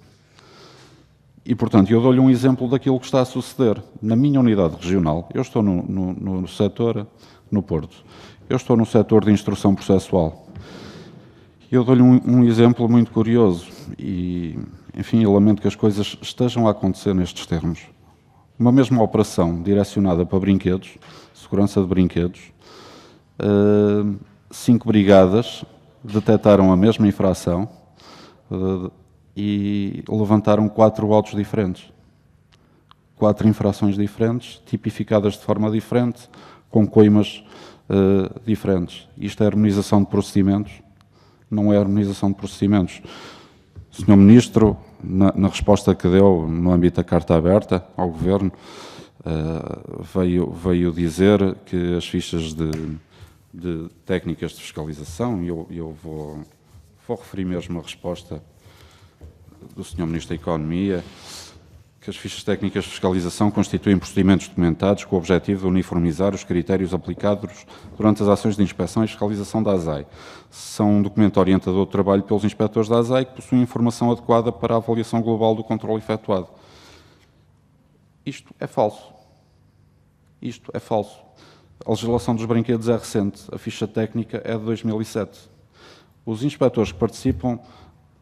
E, portanto, eu dou-lhe um exemplo daquilo que está a suceder. Na minha unidade regional, eu estou no setor, no Porto, eu estou no setor de instrução processual. Eu dou-lhe um exemplo muito curioso e, enfim, eu lamento que as coisas estejam a acontecer nestes termos. Uma mesma operação direcionada para brinquedos, segurança de brinquedos, 5 brigadas detectaram a mesma infração e levantaram 4 autos diferentes. 4 infrações diferentes, tipificadas de forma diferente, com coimas diferentes. Isto é harmonização de procedimentos? Não é harmonização de procedimentos. O Sr. Ministro, na resposta que deu no âmbito da carta aberta ao Governo, veio dizer que as fichas de técnicas de fiscalização, e eu vou referir mesmo a resposta do Sr. Ministro da Economia, que as fichas técnicas de fiscalização constituem procedimentos documentados com o objetivo de uniformizar os critérios aplicados durante as ações de inspeção e fiscalização da ASAI. São um documento orientador de trabalho pelos inspectores da ASAI que possuem informação adequada para a avaliação global do controle efetuado. Isto é falso. Isto é falso. A legislação dos brinquedos é recente. A ficha técnica é de 2007. Os inspectores que participam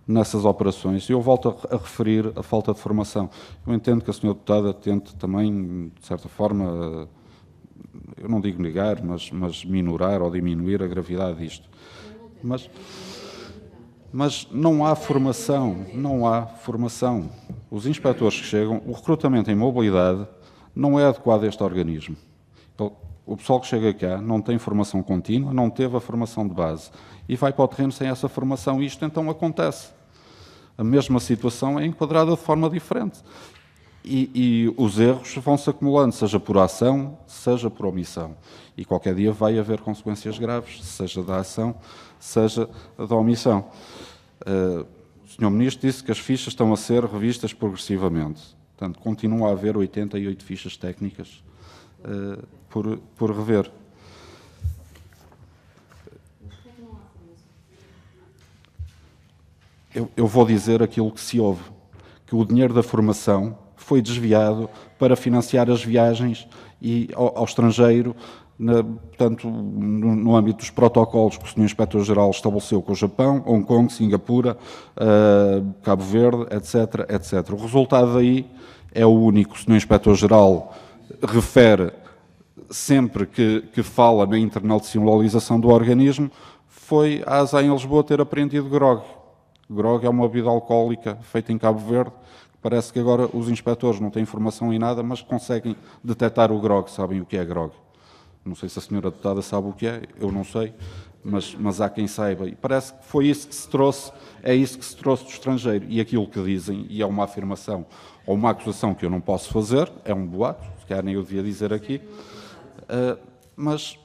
nessas operações, e eu volto a referir a falta de formação. Eu entendo que a Sra. Deputada tente também, de certa forma, eu não digo negar, mas minorar ou diminuir a gravidade disto. Mas não há formação, não há formação. Os inspectores que chegam, o recrutamento em mobilidade não é adequado a este organismo. O pessoal que chega cá não tem formação contínua, não teve a formação de base e vai para o terreno sem essa formação e isto então acontece. A mesma situação é enquadrada de forma diferente. E os erros vão-se acumulando, seja por ação, seja por omissão. E qualquer dia vai haver consequências graves, seja da ação, seja da omissão. O Sr. Ministro disse que as fichas estão a ser revistas progressivamente. Portanto, continua a haver 88 fichas técnicas por rever. Eu vou dizer aquilo que se ouve, que o dinheiro da formação foi desviado para financiar as viagens ao estrangeiro, portanto, no âmbito dos protocolos que o Sr. Inspetor-Geral estabeleceu com o Japão, Hong Kong, Singapura, Cabo Verde, etc., etc. O resultado daí é o único. O Sr. Inspetor-Geral refere sempre que fala na internacionalização do organismo, foi a ASAI em Lisboa ter apreendido grog. Grog é uma bebida alcoólica feita em Cabo Verde. Parece que agora os inspectores não têm informação em nada, mas conseguem detectar o grog, sabem o que é grog. Não sei se a senhora deputada sabe o que é, eu não sei, mas há quem saiba. E parece que foi isso que se trouxe, é isso que se trouxe do estrangeiro. E aquilo que dizem, e é uma afirmação ou uma acusação que eu não posso fazer, é um boato, se calhar nem eu devia dizer aqui, mas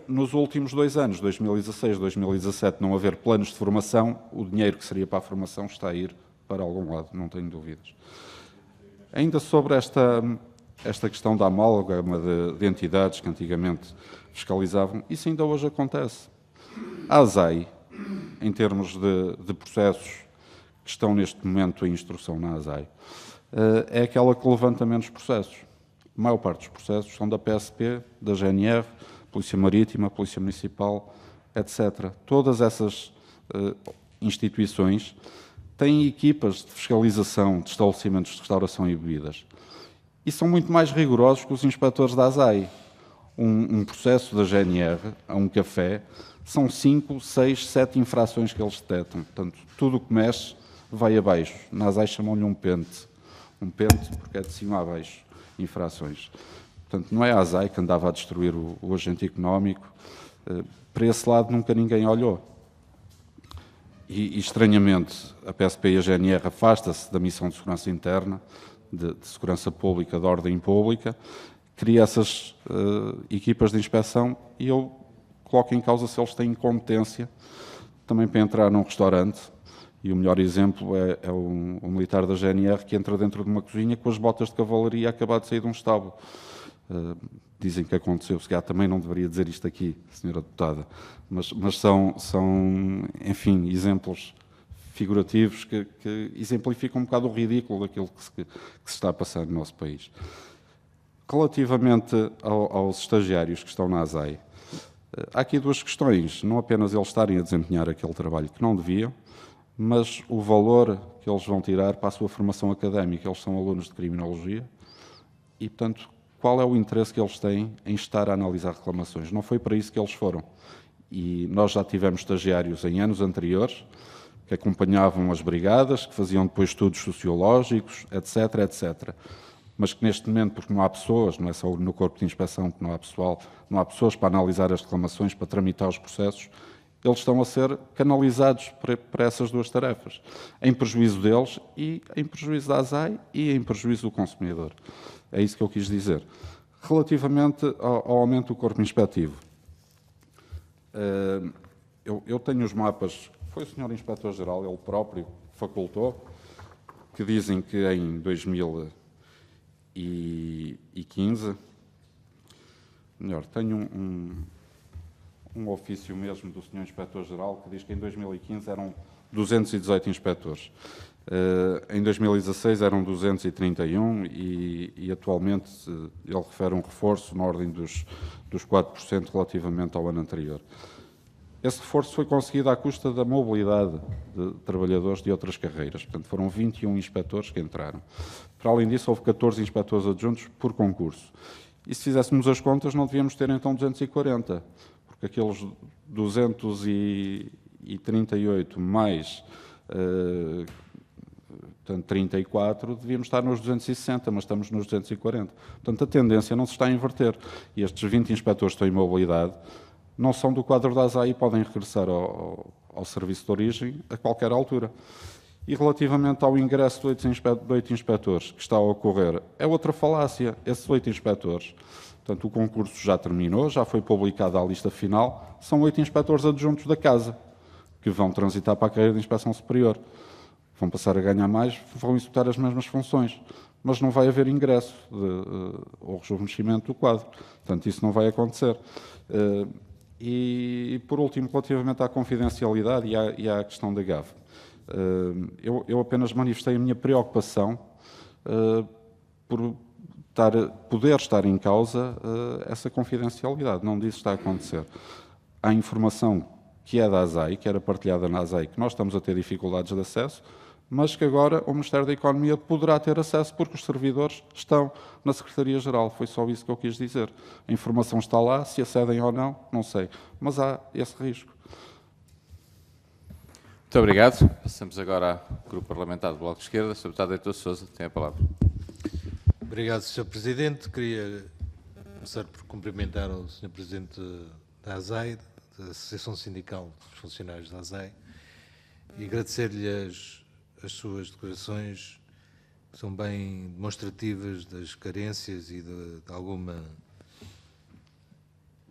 nos últimos 2 anos, 2016, 2017, não haver planos de formação, o dinheiro que seria para a formação está a ir para algum lado, não tenho dúvidas. Ainda sobre esta questão da amálgama de entidades que antigamente fiscalizavam, isso ainda hoje acontece. A ASAI, em termos de processos que estão neste momento em instrução na ASAI, é aquela que levanta menos processos. A maior parte dos processos são da PSP, da GNR, Polícia Marítima, Polícia Municipal, etc. Todas essas instituições têm equipas de fiscalização de estabelecimentos de restauração e bebidas e são muito mais rigorosos que os inspectores da ASAI. Um processo da GNR a um café são 5, 6, 7 infrações que eles detectam. Portanto, tudo o que mexe vai abaixo. Na ASAI chamam-lhe um pente. Um pente porque é de cima a baixo, infrações. Portanto, não é a ASAI que andava a destruir o agente económico. Para esse lado nunca ninguém olhou. E estranhamente, a PSP e a GNR afasta-se da missão de segurança interna, de segurança pública, de ordem pública, cria essas equipas de inspeção e eu coloco em causa se eles têm competência também para entrar num restaurante. E o melhor exemplo é o militar da GNR que entra dentro de uma cozinha com as botas de cavalaria a acabar de sair de um estábulo. Dizem que aconteceu, se calhar também não deveria dizer isto aqui, senhora deputada, mas são, enfim, exemplos figurativos que exemplificam um bocado o ridículo daquilo que se está a passar no nosso país. Relativamente aos estagiários que estão na ASAI, há aqui duas questões, não apenas eles estarem a desempenhar aquele trabalho que não deviam, mas o valor que eles vão tirar para a sua formação académica. Eles são alunos de criminologia e, portanto, qual é o interesse que eles têm em estar a analisar reclamações? Não foi para isso que eles foram. E nós já tivemos estagiários em anos anteriores que acompanhavam as brigadas, que faziam depois estudos sociológicos, etc., etc. Mas que neste momento, porque não há pessoas, não é só no corpo de inspeção que não há pessoal, não há pessoas para analisar as reclamações, para tramitar os processos, eles estão a ser canalizados para essas duas tarefas, em prejuízo deles e em prejuízo da ASAI e em prejuízo do consumidor. É isso que eu quis dizer. Relativamente ao aumento do corpo inspectivo, eu tenho os mapas, foi o Sr. Inspetor-Geral, ele próprio, facultou, que dizem que em 2015, melhor, tenho um ofício mesmo do Sr. Inspetor-Geral que diz que em 2015 eram 218 inspectores. Em 2016 eram 231 e atualmente ele refere um reforço na ordem dos 4% relativamente ao ano anterior. Esse reforço foi conseguido à custa da mobilidade de trabalhadores de outras carreiras. Portanto, foram 21 inspectores que entraram. Para além disso, houve 14 inspectores adjuntos por concurso. E se fizéssemos as contas, não devíamos ter então 240, porque aqueles 238 mais portanto, 34, devíamos estar nos 260, mas estamos nos 240. Portanto, a tendência não se está a inverter. E estes 20 inspectores que têm mobilidade não são do quadro da ASAI e podem regressar ao serviço de origem a qualquer altura. E relativamente ao ingresso de 8 inspectores que está a ocorrer, é outra falácia. Esses 8 inspectores, portanto, o concurso já terminou, já foi publicada a lista final, são 8 inspectores adjuntos da Casa, que vão transitar para a carreira de inspeção superior. Vão passar a ganhar mais, vão executar as mesmas funções, mas não vai haver ingresso ou rejuvenescimento do quadro. Portanto, isso não vai acontecer. E, por último, relativamente à confidencialidade e à questão da GAV, eu apenas manifestei a minha preocupação por poder estar em causa essa confidencialidade. Não disse que está a acontecer. Há informação que é da ASAI, que era partilhada na ASAI, que nós estamos a ter dificuldades de acesso, mas que agora o Ministério da Economia poderá ter acesso porque os servidores estão na Secretaria-Geral. Foi só isso que eu quis dizer. A informação está lá, se acedem ou não, não sei. Mas há esse risco. Muito obrigado. Passamos agora ao Grupo Parlamentar do Bloco de Esquerda. Sr. Deputado Heitor Sousa, tem a palavra. Obrigado, Sr. Presidente. Queria começar por cumprimentar o Sr. Presidente da ASAI, da Associação Sindical dos Funcionários da ASAI, e agradecer-lhe as suas declarações, que são bem demonstrativas das carências e de alguma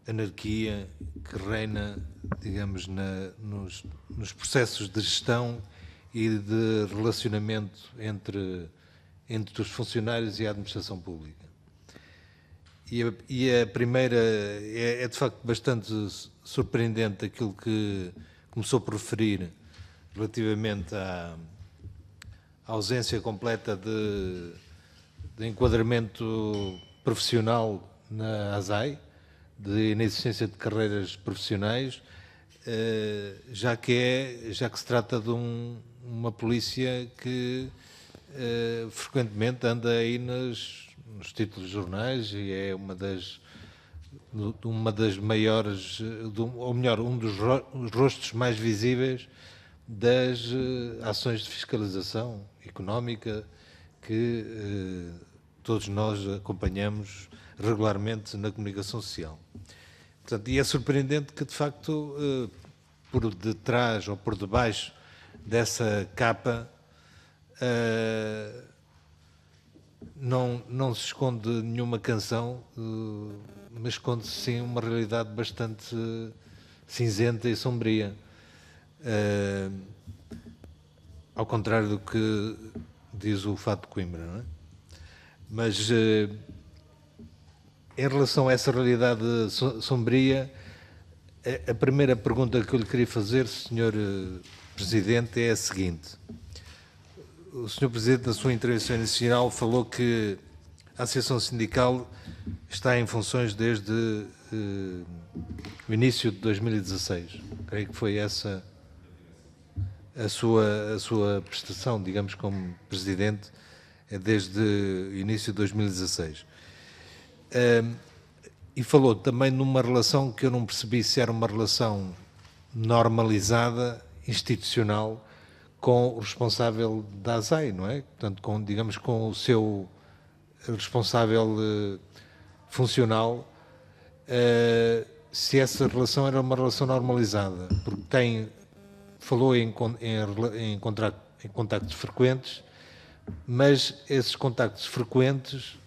anarquia que reina, digamos, nos processos de gestão e de relacionamento entre os funcionários e a administração pública. E a primeira é de facto bastante surpreendente aquilo que começou por referir relativamente à ausência completa de enquadramento profissional na ASAI, de inexistência de carreiras profissionais, já que se trata de um uma polícia que frequentemente anda aí nos títulos de jornais e é uma das maiores, ou melhor, um dos rostos mais visíveis das ações de fiscalização económica que todos nós acompanhamos regularmente na comunicação social. Portanto, e é surpreendente que, de facto, por detrás ou por debaixo dessa capa não se esconde nenhuma canção, mas esconde-se sim uma realidade bastante cinzenta e sombria. Ao contrário do que diz o Fado de Coimbra, não é? Mas em relação a essa realidade sombria, a primeira pergunta que eu lhe queria fazer, Sr. Presidente, é a seguinte. O Sr. Presidente, na sua intervenção inicial, falou que a Associação Sindical está em funções desde o início de 2016. Creio que foi essa a sua prestação, digamos, como Presidente, é desde o início de 2016. E falou também numa relação que eu não percebi se era uma relação normalizada, institucional, com o responsável da ASAI, não é? Portanto, digamos, com o seu responsável funcional, se essa relação era uma relação normalizada, porque falou em contactos frequentes, mas esses contactos frequentes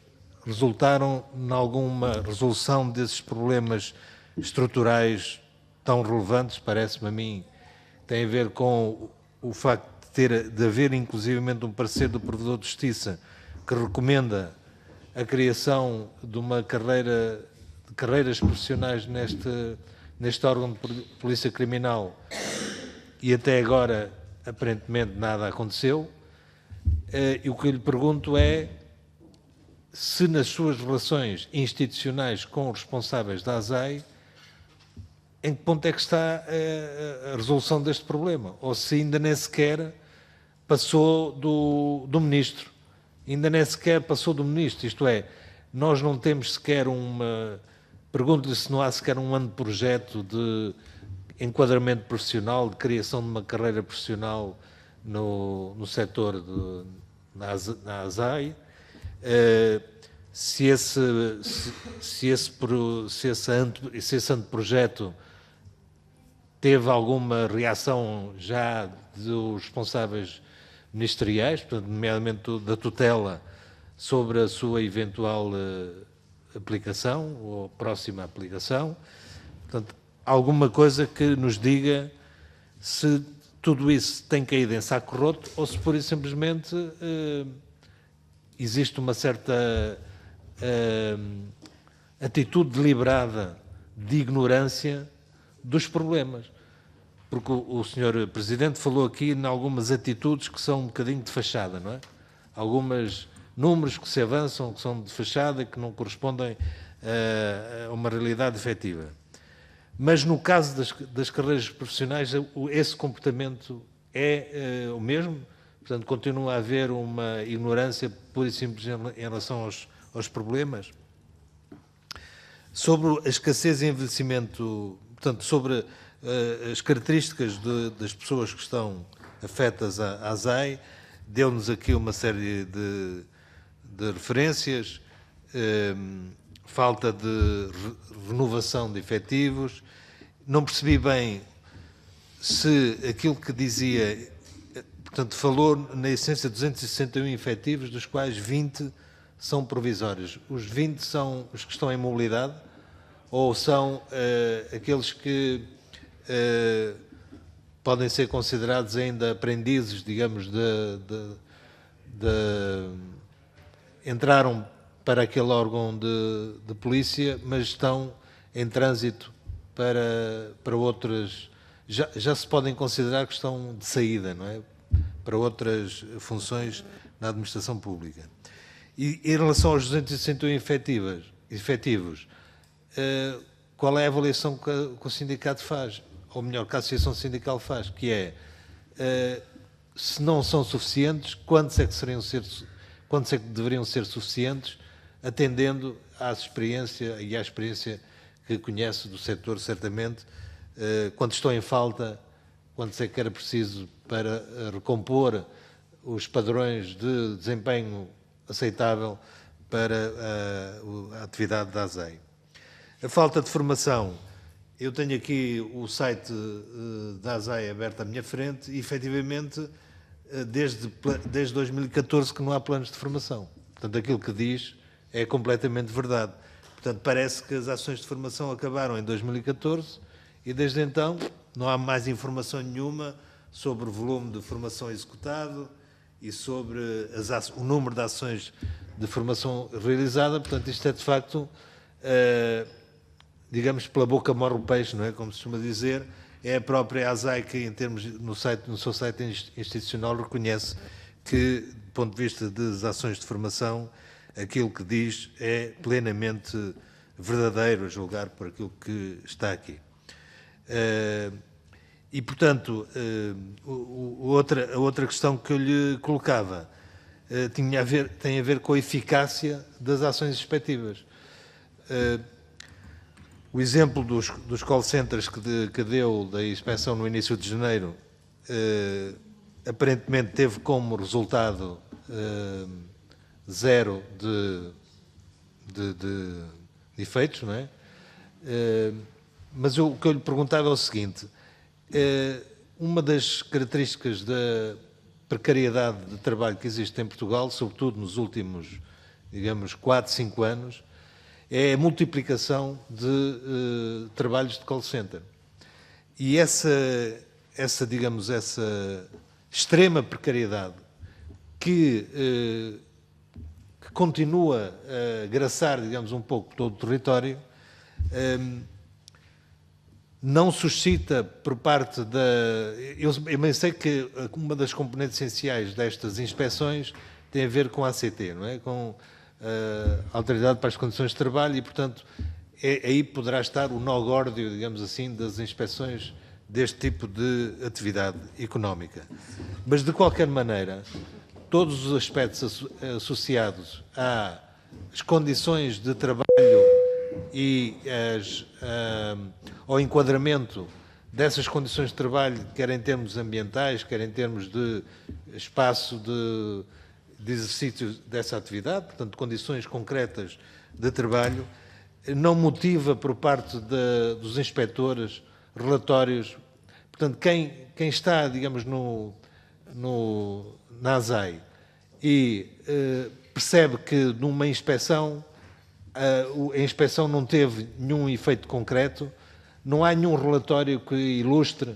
resultaram em alguma resolução desses problemas estruturais tão relevantes, parece-me a mim, tem a ver com o facto de haver inclusivamente um parecer do Provedor de Justiça que recomenda a criação de uma de carreiras profissionais neste órgão de polícia criminal, e até agora aparentemente nada aconteceu. E o que eu lhe pergunto é se nas suas relações institucionais com os responsáveis da ASAI, em que ponto é que está a resolução deste problema? Ou se ainda nem sequer passou do Ministro. Ainda nem sequer passou do Ministro. Isto é, nós não temos sequer pergunto-lhe se não há sequer um ano de projeto de enquadramento profissional, de criação de uma carreira profissional no setor na ASAI. Se esse anteprojeto teve alguma reação já dos responsáveis ministeriais, portanto, nomeadamente da tutela, sobre a sua eventual aplicação ou próxima aplicação. Portanto, alguma coisa que nos diga se tudo isso tem caído em saco roto ou se, pura e simplesmente, existe uma certa atitude deliberada de ignorância dos problemas. Porque o Sr. Presidente falou aqui em algumas atitudes que são um bocadinho de fachada, não é? Alguns números que se avançam, que são de fachada, que não correspondem a uma realidade efetiva. Mas no caso das carreiras profissionais, esse comportamento é o mesmo? Portanto, continua a haver uma ignorância pura e simples em relação aos problemas? Sobre a escassez e envelhecimento, portanto, sobre as características das pessoas que estão afetas à ASAI, deu-nos aqui uma série de referências, falta de renovação de efetivos. Não percebi bem se aquilo que dizia, portanto, falou na essência de 261 efetivos, dos quais 20 são provisórios. Os 20 são os que estão em mobilidade ou são aqueles que podem ser considerados ainda aprendizes, digamos, entraram para aquele órgão de polícia, mas estão em trânsito para outras, já se podem considerar que estão de saída, não é? Para outras funções na administração pública. E em relação aos 261 efetivos, qual é a avaliação que o sindicato faz? Ou melhor, que a Associação Sindical faz, que é, se não são suficientes, quantos é que deveriam ser suficientes, atendendo à experiência e à experiência que conhece do setor, certamente, quantos estão em falta, quantos é que era preciso para recompor os padrões de desempenho aceitável para a atividade da ASAI. A falta de formação, eu tenho aqui o site da ASAI aberto à minha frente e, efetivamente, desde 2014 que não há planos de formação. Portanto, aquilo que diz é completamente verdade. Portanto, parece que as ações de formação acabaram em 2014 e, desde então, não há mais informação nenhuma sobre o volume de formação executado e sobre o número de ações de formação realizada. Portanto, isto é, de facto, digamos, pela boca morre o peixe, não é? Como se costuma dizer, é a própria ASAI que, em termos, no seu site institucional, reconhece que, do ponto de vista das ações de formação, aquilo que diz é plenamente verdadeiro, a julgar por aquilo que está aqui. E, portanto, a outra questão que eu lhe colocava tem a ver com a eficácia das ações inspectivas. O exemplo dos call centers que deu da inspeção no início de janeiro aparentemente teve como resultado zero de efeitos, não é? Mas o que eu lhe perguntava é o seguinte: uma das características da precariedade de trabalho que existe em Portugal, sobretudo nos últimos, digamos, 4, 5 anos, é a multiplicação de trabalhos de call center. E essa extrema precariedade que continua a graçar, digamos, um pouco todo o território, não suscita por parte da... Eu bem sei que uma das componentes essenciais destas inspeções tem a ver com a ACT, não é? Com a Autoridade para as Condições de Trabalho e, portanto, aí poderá estar o nó górdio, digamos assim, das inspeções deste tipo de atividade económica. Mas, de qualquer maneira, todos os aspectos associados às condições de trabalho e ao enquadramento dessas condições de trabalho, quer em termos ambientais, quer em termos de espaço de exercício dessa atividade, portanto, condições concretas de trabalho, não motiva por parte dos inspectores relatórios. Portanto, quem está, digamos, na ASAI e percebe que numa inspeção a inspeção não teve nenhum efeito concreto, não há nenhum relatório que ilustre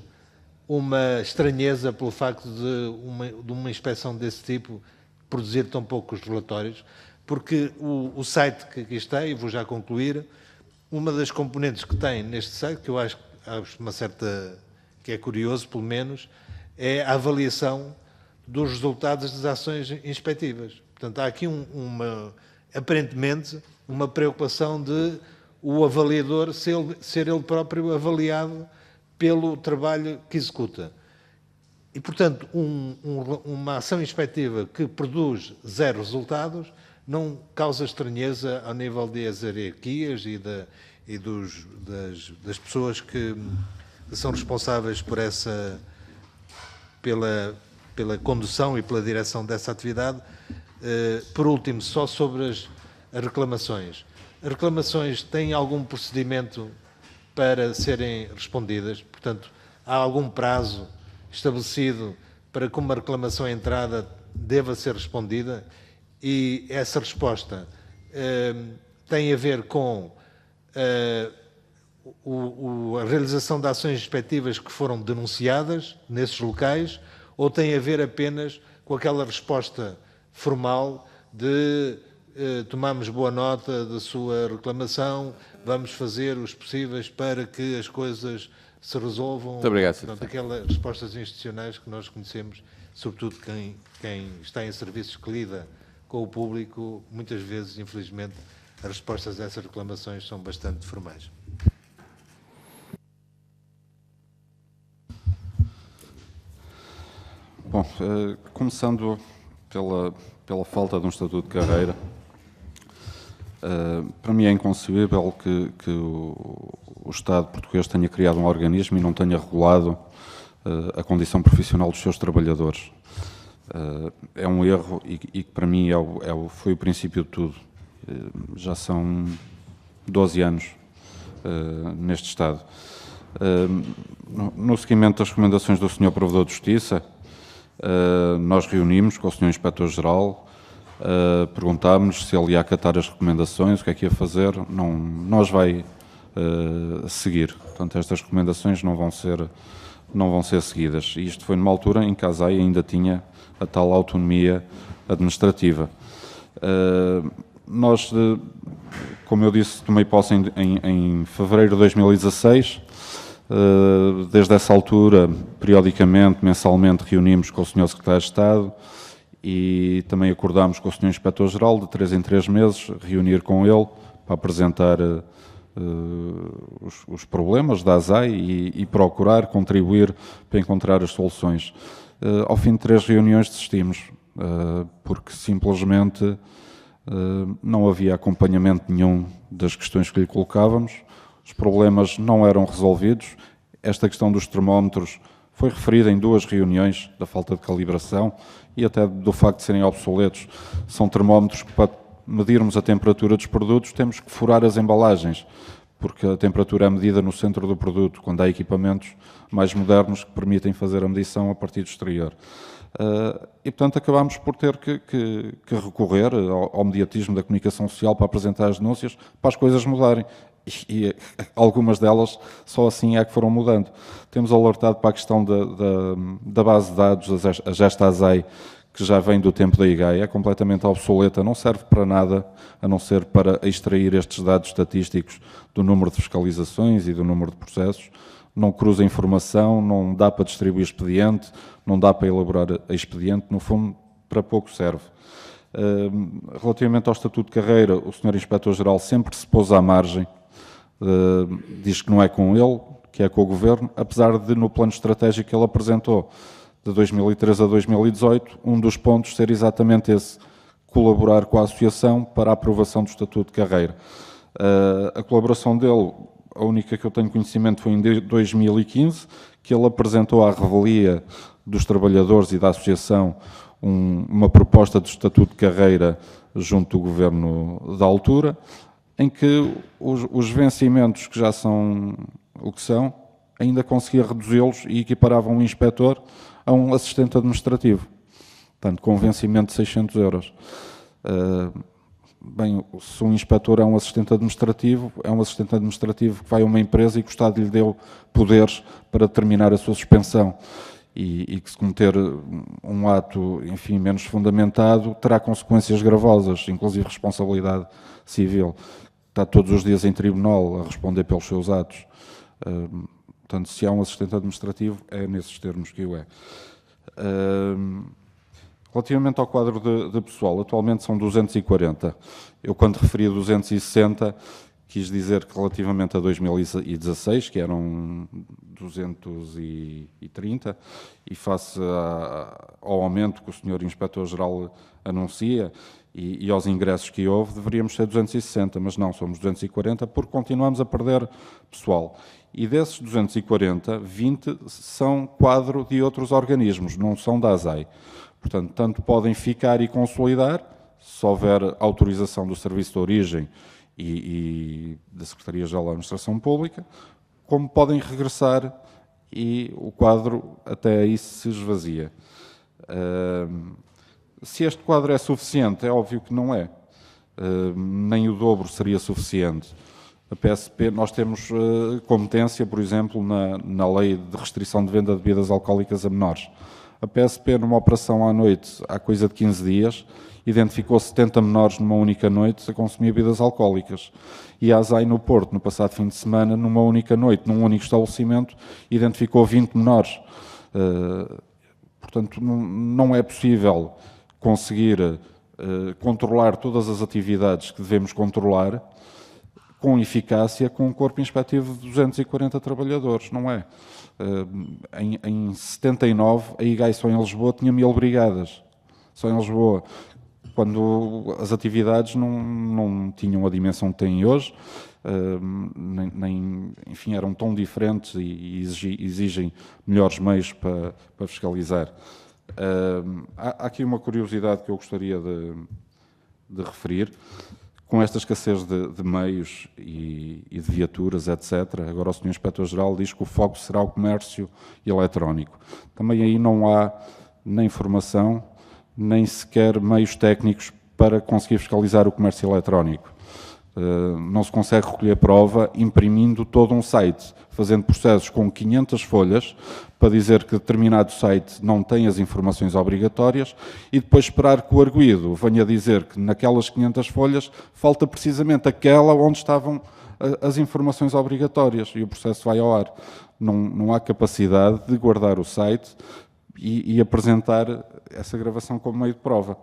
uma estranheza pelo facto de uma inspeção desse tipo produzir tão poucos relatórios, porque o site que aqui está, e vou já concluir, uma das componentes que tem neste site, que eu acho uma certa, que é curioso pelo menos, é a avaliação dos resultados das ações inspectivas. Portanto, há aqui aparentemente uma preocupação de o avaliador ser ele próprio avaliado pelo trabalho que executa. E, portanto, uma ação inspectiva que produz zero resultados não causa estranheza ao nível das hierarquias e das pessoas que são responsáveis pela condução e pela direção dessa atividade. Por último, só sobre as reclamações. As reclamações têm algum procedimento para serem respondidas? Portanto, há algum prazo estabelecido para que uma reclamação entrada deva ser respondida? E essa resposta tem a ver com a realização de ações inspectivas que foram denunciadas nesses locais, ou tem a ver apenas com aquela resposta formal de tomamos boa nota da sua reclamação, vamos fazer os possíveis para que as coisas se resolvam? Muito obrigado, Portanto, aquelas respostas institucionais que nós conhecemos, sobretudo quem está em serviços que lida com o público, muitas vezes, infelizmente, as respostas a essas reclamações são bastante formais. Bom, Bom, começando pela falta de um estatuto de carreira, para mim é inconcebível que o Estado português tenha criado um organismo e não tenha regulado a condição profissional dos seus trabalhadores. É um erro e que para mim foi o princípio de tudo. Já são 12 anos neste Estado. No seguimento das recomendações do Sr. Provedor de Justiça, nós reunimos com o Sr. Inspetor-Geral, perguntámos-lhe se ele ia acatar as recomendações, o que é que ia fazer, não as vai seguir. Portanto, estas recomendações não vão ser seguidas. E isto foi numa altura em que a ASAI ainda tinha a tal autonomia administrativa. Nós, como eu disse, tomei posse em fevereiro de 2016. Desde essa altura, periodicamente, mensalmente, reunimos com o Sr. Secretário de Estado e também acordámos com o Sr. Inspetor-Geral, de 3 em 3 meses, reunir com ele para apresentar os problemas da ASAI e procurar contribuir para encontrar as soluções. Ao fim de 3 reuniões desistimos, porque simplesmente não havia acompanhamento nenhum das questões que lhe colocávamos, os problemas não eram resolvidos. Esta questão dos termómetros foi referida em 2 reuniões, da falta de calibração e até do facto de serem obsoletos. São termómetros que, para medirmos a temperatura dos produtos, temos que furar as embalagens, porque a temperatura é medida no centro do produto, quando há equipamentos mais modernos que permitem fazer a medição a partir do exterior. E, portanto, acabámos por ter que recorrer ao mediatismo da comunicação social para apresentar as denúncias, para as coisas mudarem. E algumas delas só assim é que foram mudando. Temos alertado para a questão da base de dados, a Gesta ASAI, que já vem do tempo da IGAI, é completamente obsoleta, não serve para nada, a não ser para extrair estes dados estatísticos do número de fiscalizações e do número de processos. Não cruza informação, não dá para distribuir expediente, não dá para elaborar expediente, no fundo, para pouco serve. Relativamente ao Estatuto de Carreira, o Sr. Inspetor-Geral sempre se pôs à margem, diz que não é com ele, que é com o Governo, apesar de, no plano estratégico que ele apresentou, de 2013 a 2018, um dos pontos ser exatamente esse, colaborar com a Associação para a aprovação do Estatuto de Carreira. A colaboração dele, a única que eu tenho conhecimento, foi em 2015, que ele apresentou à revelia dos trabalhadores e da Associação uma proposta de Estatuto de Carreira junto do Governo da altura, em que os vencimentos, que já são o que são, ainda conseguia reduzi-los e equiparava um inspetor a um assistente administrativo, portanto, com um vencimento de 600 euros. Bem, se um inspetor é um assistente administrativo que vai a uma empresa e que o Estado lhe deu poderes para determinar a sua suspensão e que, se cometer um ato, enfim, menos fundamentado, terá consequências gravosas, inclusive responsabilidade civil. Está todos os dias em tribunal a responder pelos seus atos. Portanto, se há um assistente administrativo, é nesses termos que o é. Relativamente ao quadro de pessoal, atualmente são 240. Eu, quando referi a 260, quis dizer que relativamente a 2016, que eram 230, e face ao aumento que o Sr. Inspetor-Geral anuncia e aos ingressos que houve, deveríamos ser 260, mas não, somos 240, porque continuamos a perder pessoal. E desses 240, 20 são quadro de outros organismos, não são da ASAI. Portanto, tanto podem ficar e consolidar, se houver autorização do Serviço de Origem e da Secretaria-Geral da Administração Pública, como podem regressar e o quadro até aí se esvazia. Se este quadro é suficiente, é óbvio que não é. Nem o dobro seria suficiente. A PSP, nós temos competência, por exemplo, na lei de restrição de venda de bebidas alcoólicas a menores. A PSP, numa operação à noite, há coisa de 15 dias, identificou 70 menores numa única noite a consumir bebidas alcoólicas. E a ASAI no Porto, no passado fim de semana, numa única noite, num único estabelecimento, identificou 20 menores. Portanto, não é possível conseguir controlar todas as atividades que devemos controlar com eficácia com um corpo inspectivo de 240 trabalhadores, não é? Em 79, a IGAI só em Lisboa tinha 1000 brigadas, só em Lisboa, quando as atividades não tinham a dimensão que têm hoje, enfim, eram tão diferentes e exigem melhores meios para fiscalizar. Há aqui uma curiosidade que eu gostaria de referir. Com esta escassez de meios e de viaturas, etc., agora o Sr. Inspetor-Geral diz que o foco será o comércio eletrónico. Também aí não há nem formação, nem sequer meios técnicos para conseguir fiscalizar o comércio eletrónico. Não se consegue recolher prova imprimindo todo um site, fazendo processos com 500 folhas para dizer que determinado site não tem as informações obrigatórias e depois esperar que o arguido venha dizer que naquelas 500 folhas falta precisamente aquela onde estavam as informações obrigatórias e o processo vai ao ar. Não há capacidade de guardar o site e apresentar essa gravação como meio de prova.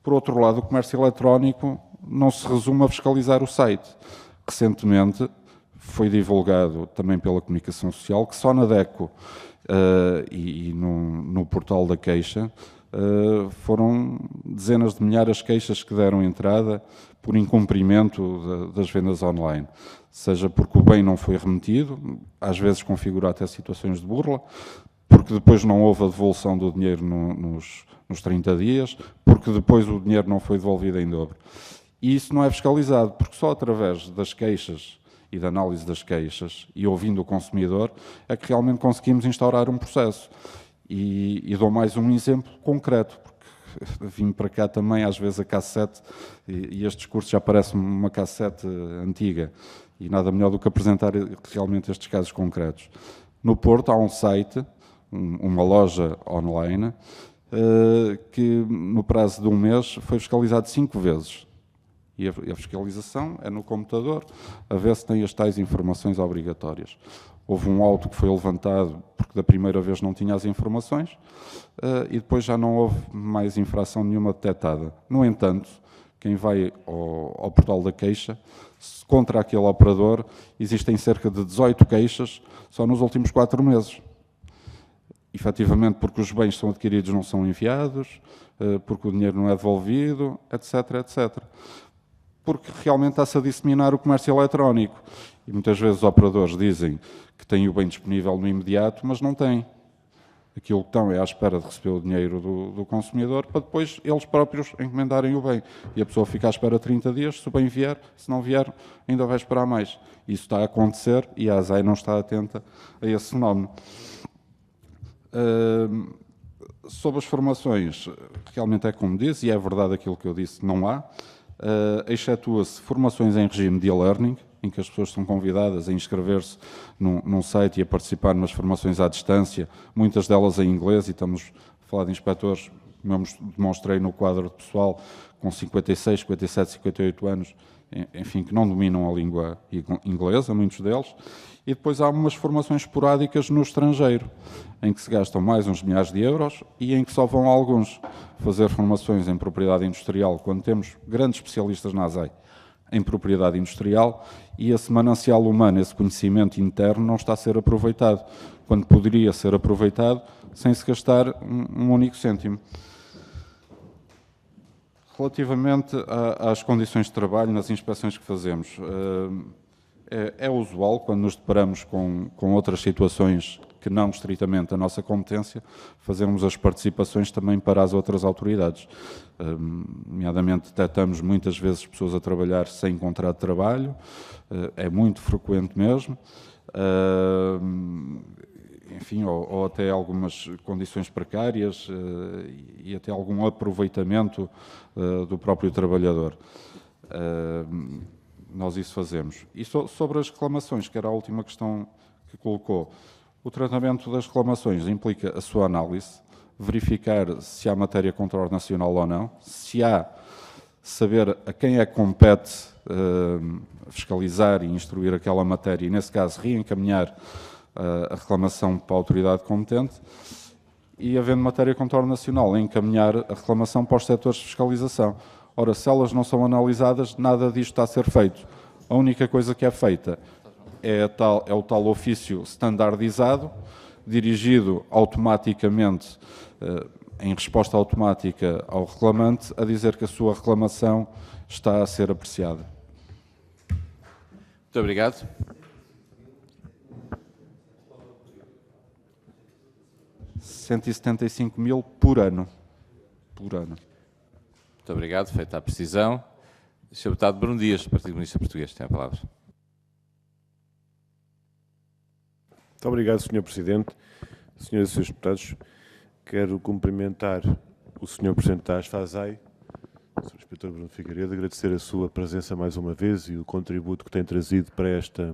Por outro lado, o comércio eletrónico não se resume a fiscalizar o site. Recentemente foi divulgado também pela comunicação social que só na DECO e no portal da queixa foram dezenas de milhares de queixas que deram entrada por incumprimento das vendas online. Seja porque o bem não foi remetido, às vezes configura até situações de burla, porque depois não houve a devolução do dinheiro nos 30 dias, porque depois o dinheiro não foi devolvido em dobro. E isso não é fiscalizado, porque só através das queixas e da análise das queixas e ouvindo o consumidor é que realmente conseguimos instaurar um processo. E dou mais um exemplo concreto, porque vim para cá também às vezes a cassete e este discurso já parece uma cassete antiga e nada melhor do que apresentar realmente estes casos concretos. No Porto há um site, uma loja online, que no prazo de um mês foi fiscalizado 5 vezes. E a fiscalização é no computador, a ver se tem as tais informações obrigatórias. Houve um auto que foi levantado porque da primeira vez não tinha as informações e depois já não houve mais infração nenhuma detectada. No entanto, quem vai ao portal da queixa, contra aquele operador, existem cerca de 18 queixas só nos últimos 4 meses. Efetivamente porque os bens que são adquiridos não são enviados, porque o dinheiro não é devolvido, etc., etc. Porque realmente está-se a disseminar o comércio eletrónico. E muitas vezes os operadores dizem que têm o bem disponível no imediato, mas não têm. Aquilo que estão é à espera de receber o dinheiro do consumidor para depois eles próprios encomendarem o bem. E a pessoa fica à espera 30 dias, se o bem vier, se não vier, ainda vai esperar mais. Isso está a acontecer e a ASAI não está atenta a esse fenómeno. Sobre as formações, realmente é como disse, e é verdade aquilo que eu disse, não há. Excetua-se formações em regime de e-learning, em que as pessoas são convidadas a inscrever-se num site e a participar nas formações à distância, muitas delas em inglês, e estamos a falar de inspectores, como eu demonstrei no quadro de pessoal, com 56, 57, 58 anos, enfim, que não dominam a língua inglesa, muitos deles, e depois há umas formações esporádicas no estrangeiro, em que se gastam mais uns milhares de euros e em que só vão alguns fazer formações em propriedade industrial, quando temos grandes especialistas na ASAI em propriedade industrial, e esse manancial humano, esse conhecimento interno não está a ser aproveitado, quando poderia ser aproveitado sem se gastar um único cêntimo. Relativamente às condições de trabalho nas inspeções que fazemos, é usual, quando nos deparamos com outras situações que não estritamente a nossa competência, fazermos as participações também para as outras autoridades. Nomeadamente, detectamos muitas vezes pessoas a trabalhar sem contrato de trabalho, é muito frequente mesmo, enfim, ou até algumas condições precárias e até algum aproveitamento do próprio trabalhador. Nós isso fazemos. E sobre as reclamações, que era a última questão que colocou, o tratamento das reclamações implica a sua análise, verificar se há matéria controle nacional ou não, se há, saber a quem é que compete fiscalizar e instruir aquela matéria e, nesse caso, reencaminhar a reclamação para a autoridade competente e, havendo matéria controle nacional, encaminhar a reclamação para os setores de fiscalização. Ora, se elas não são analisadas, nada disto está a ser feito. A única coisa que é feita é o tal ofício standardizado, dirigido automaticamente, em resposta automática ao reclamante, a dizer que a sua reclamação está a ser apreciada. Muito obrigado. R$175.000 por ano. Por ano. Muito obrigado, feita a precisão. Sr. Deputado Bruno Dias, do Partido Comunista Português, tem a palavra. Muito obrigado, Sr. Presidente. Senhoras e Srs. Deputados, quero cumprimentar o Sr. Presidente da ASFA-ASAI, o Sr. Inspetor Bruno Figueiredo, agradecer a sua presença mais uma vez e o contributo que tem trazido para esta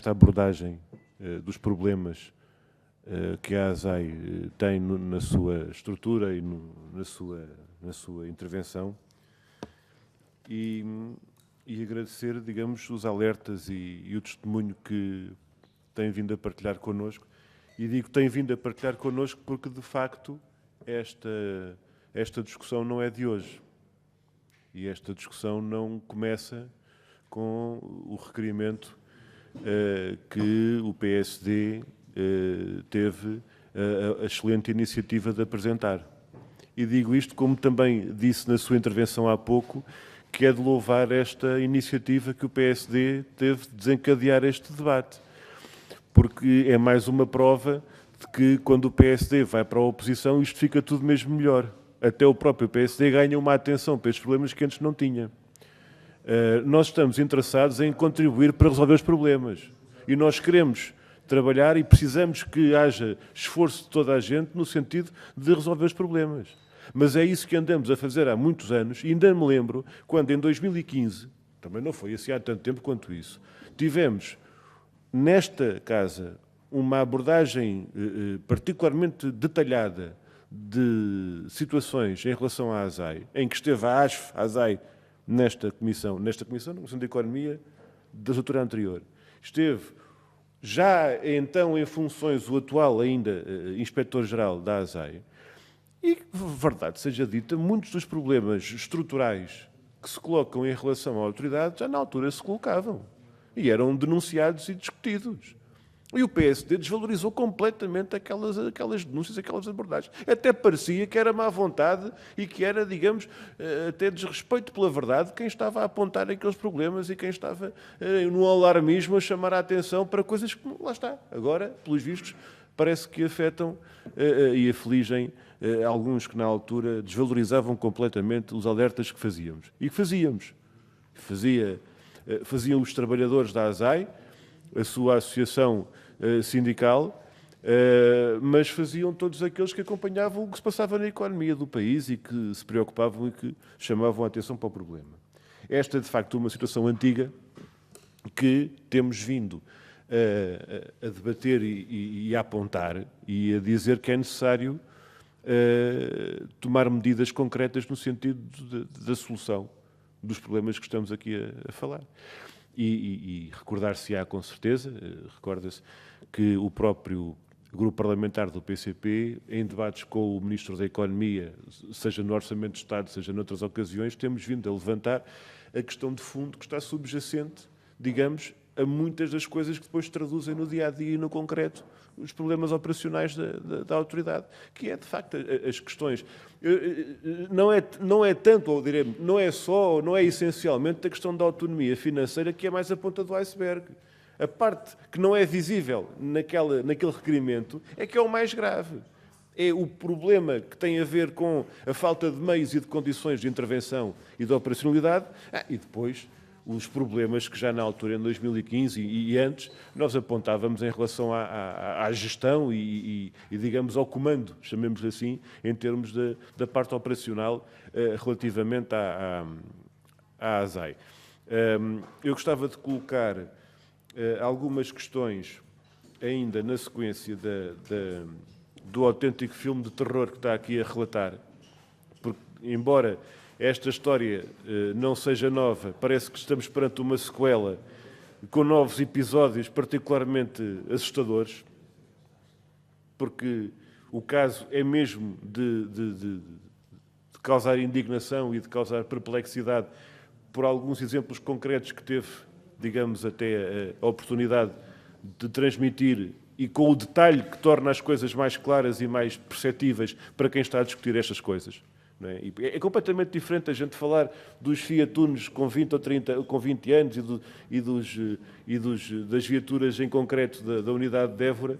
abordagem dos problemas que a ASAI tem na sua estrutura e na sua intervenção. E agradecer, digamos, os alertas e o testemunho que tem vindo a partilhar connosco. E digo tem vindo a partilhar connosco porque, de facto, esta discussão não é de hoje. E esta discussão não começa com o requerimento que o PSD teve a excelente iniciativa de apresentar. E digo isto como também disse na sua intervenção há pouco, que é de louvar esta iniciativa que o PSD teve de desencadear este debate. Porque é mais uma prova de que, quando o PSD vai para a oposição, isto fica tudo mesmo melhor. Até o próprio PSD ganha uma atenção para estes problemas que antes não tinha. Nós estamos interessados em contribuir para resolver os problemas. E nós queremos trabalhar e precisamos que haja esforço de toda a gente no sentido de resolver os problemas. Mas é isso que andamos a fazer há muitos anos, e ainda me lembro quando, em 2015, também não foi assim há tanto tempo quanto isso, tivemos nesta casa uma abordagem particularmente detalhada de situações em relação à ASAI, em que esteve a ASAI nesta comissão, na Comissão de Economia da legislatura anterior. Esteve já então em funções o atual ainda Inspetor-Geral da ASAI. E, verdade seja dita, muitos dos problemas estruturais que se colocam em relação à autoridade já na altura se colocavam. E eram denunciados e discutidos. E o PSD desvalorizou completamente aquelas denúncias, aquelas abordagens. Até parecia que era má vontade e que era, digamos, até desrespeito pela verdade quem estava a apontar aqueles problemas e quem estava no alarmismo a chamar a atenção para coisas que, lá está, agora, pelos vistos, parece que afetam e afligem alguns que na altura desvalorizavam completamente os alertas que fazíamos. E que fazíamos. Faziam os trabalhadores da ASAI, a sua associação sindical, mas faziam todos aqueles que acompanhavam o que se passava na economia do país e que se preocupavam e que chamavam a atenção para o problema. Esta é, de facto, uma situação antiga que temos vindo a debater e a apontar e a dizer que é necessário tomar medidas concretas no sentido da solução dos problemas que estamos aqui a falar. E recordar-se-á com certeza, recorda-se que o próprio grupo parlamentar do PCP, em debates com o Ministro da Economia, seja no Orçamento de Estado, seja noutras ocasiões, temos vindo a levantar a questão de fundo que está subjacente, digamos, a muitas das coisas que depois traduzem no dia-a-dia e no concreto os problemas operacionais da autoridade, que é, de facto, as questões. Não é tanto, ou diremos, não é só, ou não é essencialmente a questão da autonomia financeira que é mais a ponta do iceberg. A parte que não é visível naquele requerimento é que é o mais grave. É o problema que tem a ver com a falta de meios e de condições de intervenção e de operacionalidade, e depois os problemas que já na altura, em 2015 e antes, nós apontávamos em relação à gestão e, digamos, ao comando, chamemos assim, em termos da parte operacional relativamente à ASAI. Eu gostava de colocar algumas questões ainda na sequência do autêntico filme de terror que está aqui a relatar, porque, embora esta história não seja nova, parece que estamos perante uma sequela com novos episódios particularmente assustadores, porque o caso é mesmo de causar indignação e de causar perplexidade por alguns exemplos concretos que teve, digamos, até a oportunidade de transmitir e com o detalhe que torna as coisas mais claras e mais perceptíveis para quem está a discutir estas coisas. Não é? E é completamente diferente a gente falar dos Fiat Unos com 20 ou 30, com 20 anos das viaturas em concreto da unidade de Évora,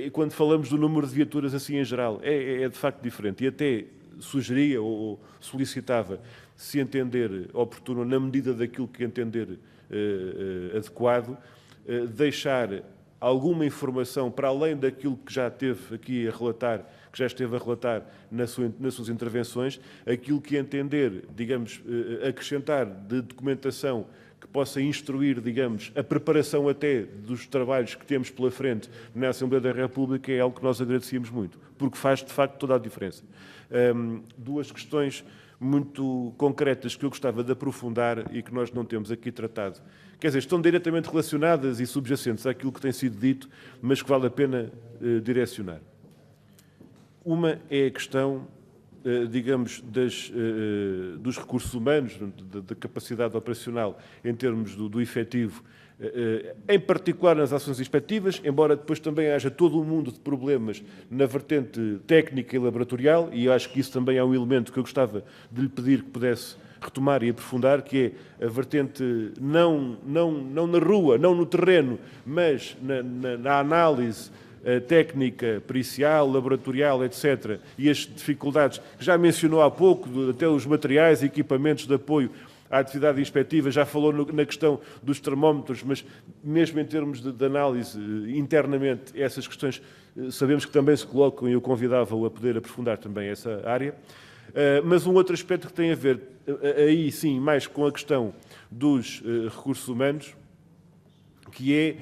e quando falamos do número de viaturas assim em geral. É de facto diferente. E até sugeria ou solicitava, se entender oportuno, na medida daquilo que entender adequado, deixar alguma informação para além daquilo que já teve aqui a relatar, que já esteve a relatar nas suas intervenções, aquilo que entender, digamos, acrescentar de documentação que possa instruir, digamos, a preparação até dos trabalhos que temos pela frente na Assembleia da República é algo que nós agradecíamos muito, porque faz, de facto, toda a diferença. Duas questões muito concretas que eu gostava de aprofundar e que nós não temos aqui tratado. Quer dizer, estão diretamente relacionadas e subjacentes àquilo que tem sido dito, mas que vale a pena direcionar. Uma é a questão, digamos, dos recursos humanos, da capacidade operacional em termos do efetivo, em particular nas ações inspectivas, embora depois também haja todo um mundo de problemas na vertente técnica e laboratorial, e eu acho que isso também é um elemento que eu gostava de lhe pedir que pudesse retomar e aprofundar, que é a vertente não na rua, não no terreno, mas na análise técnica, pericial, laboratorial, etc., e as dificuldades que já mencionou há pouco, até os materiais e equipamentos de apoio à atividade inspectiva, já falou na questão dos termómetros, mas mesmo em termos de análise internamente, essas questões sabemos que também se colocam e eu convidava-o a poder aprofundar também essa área. Mas um outro aspecto que tem a ver, aí sim, mais com a questão dos recursos humanos, que é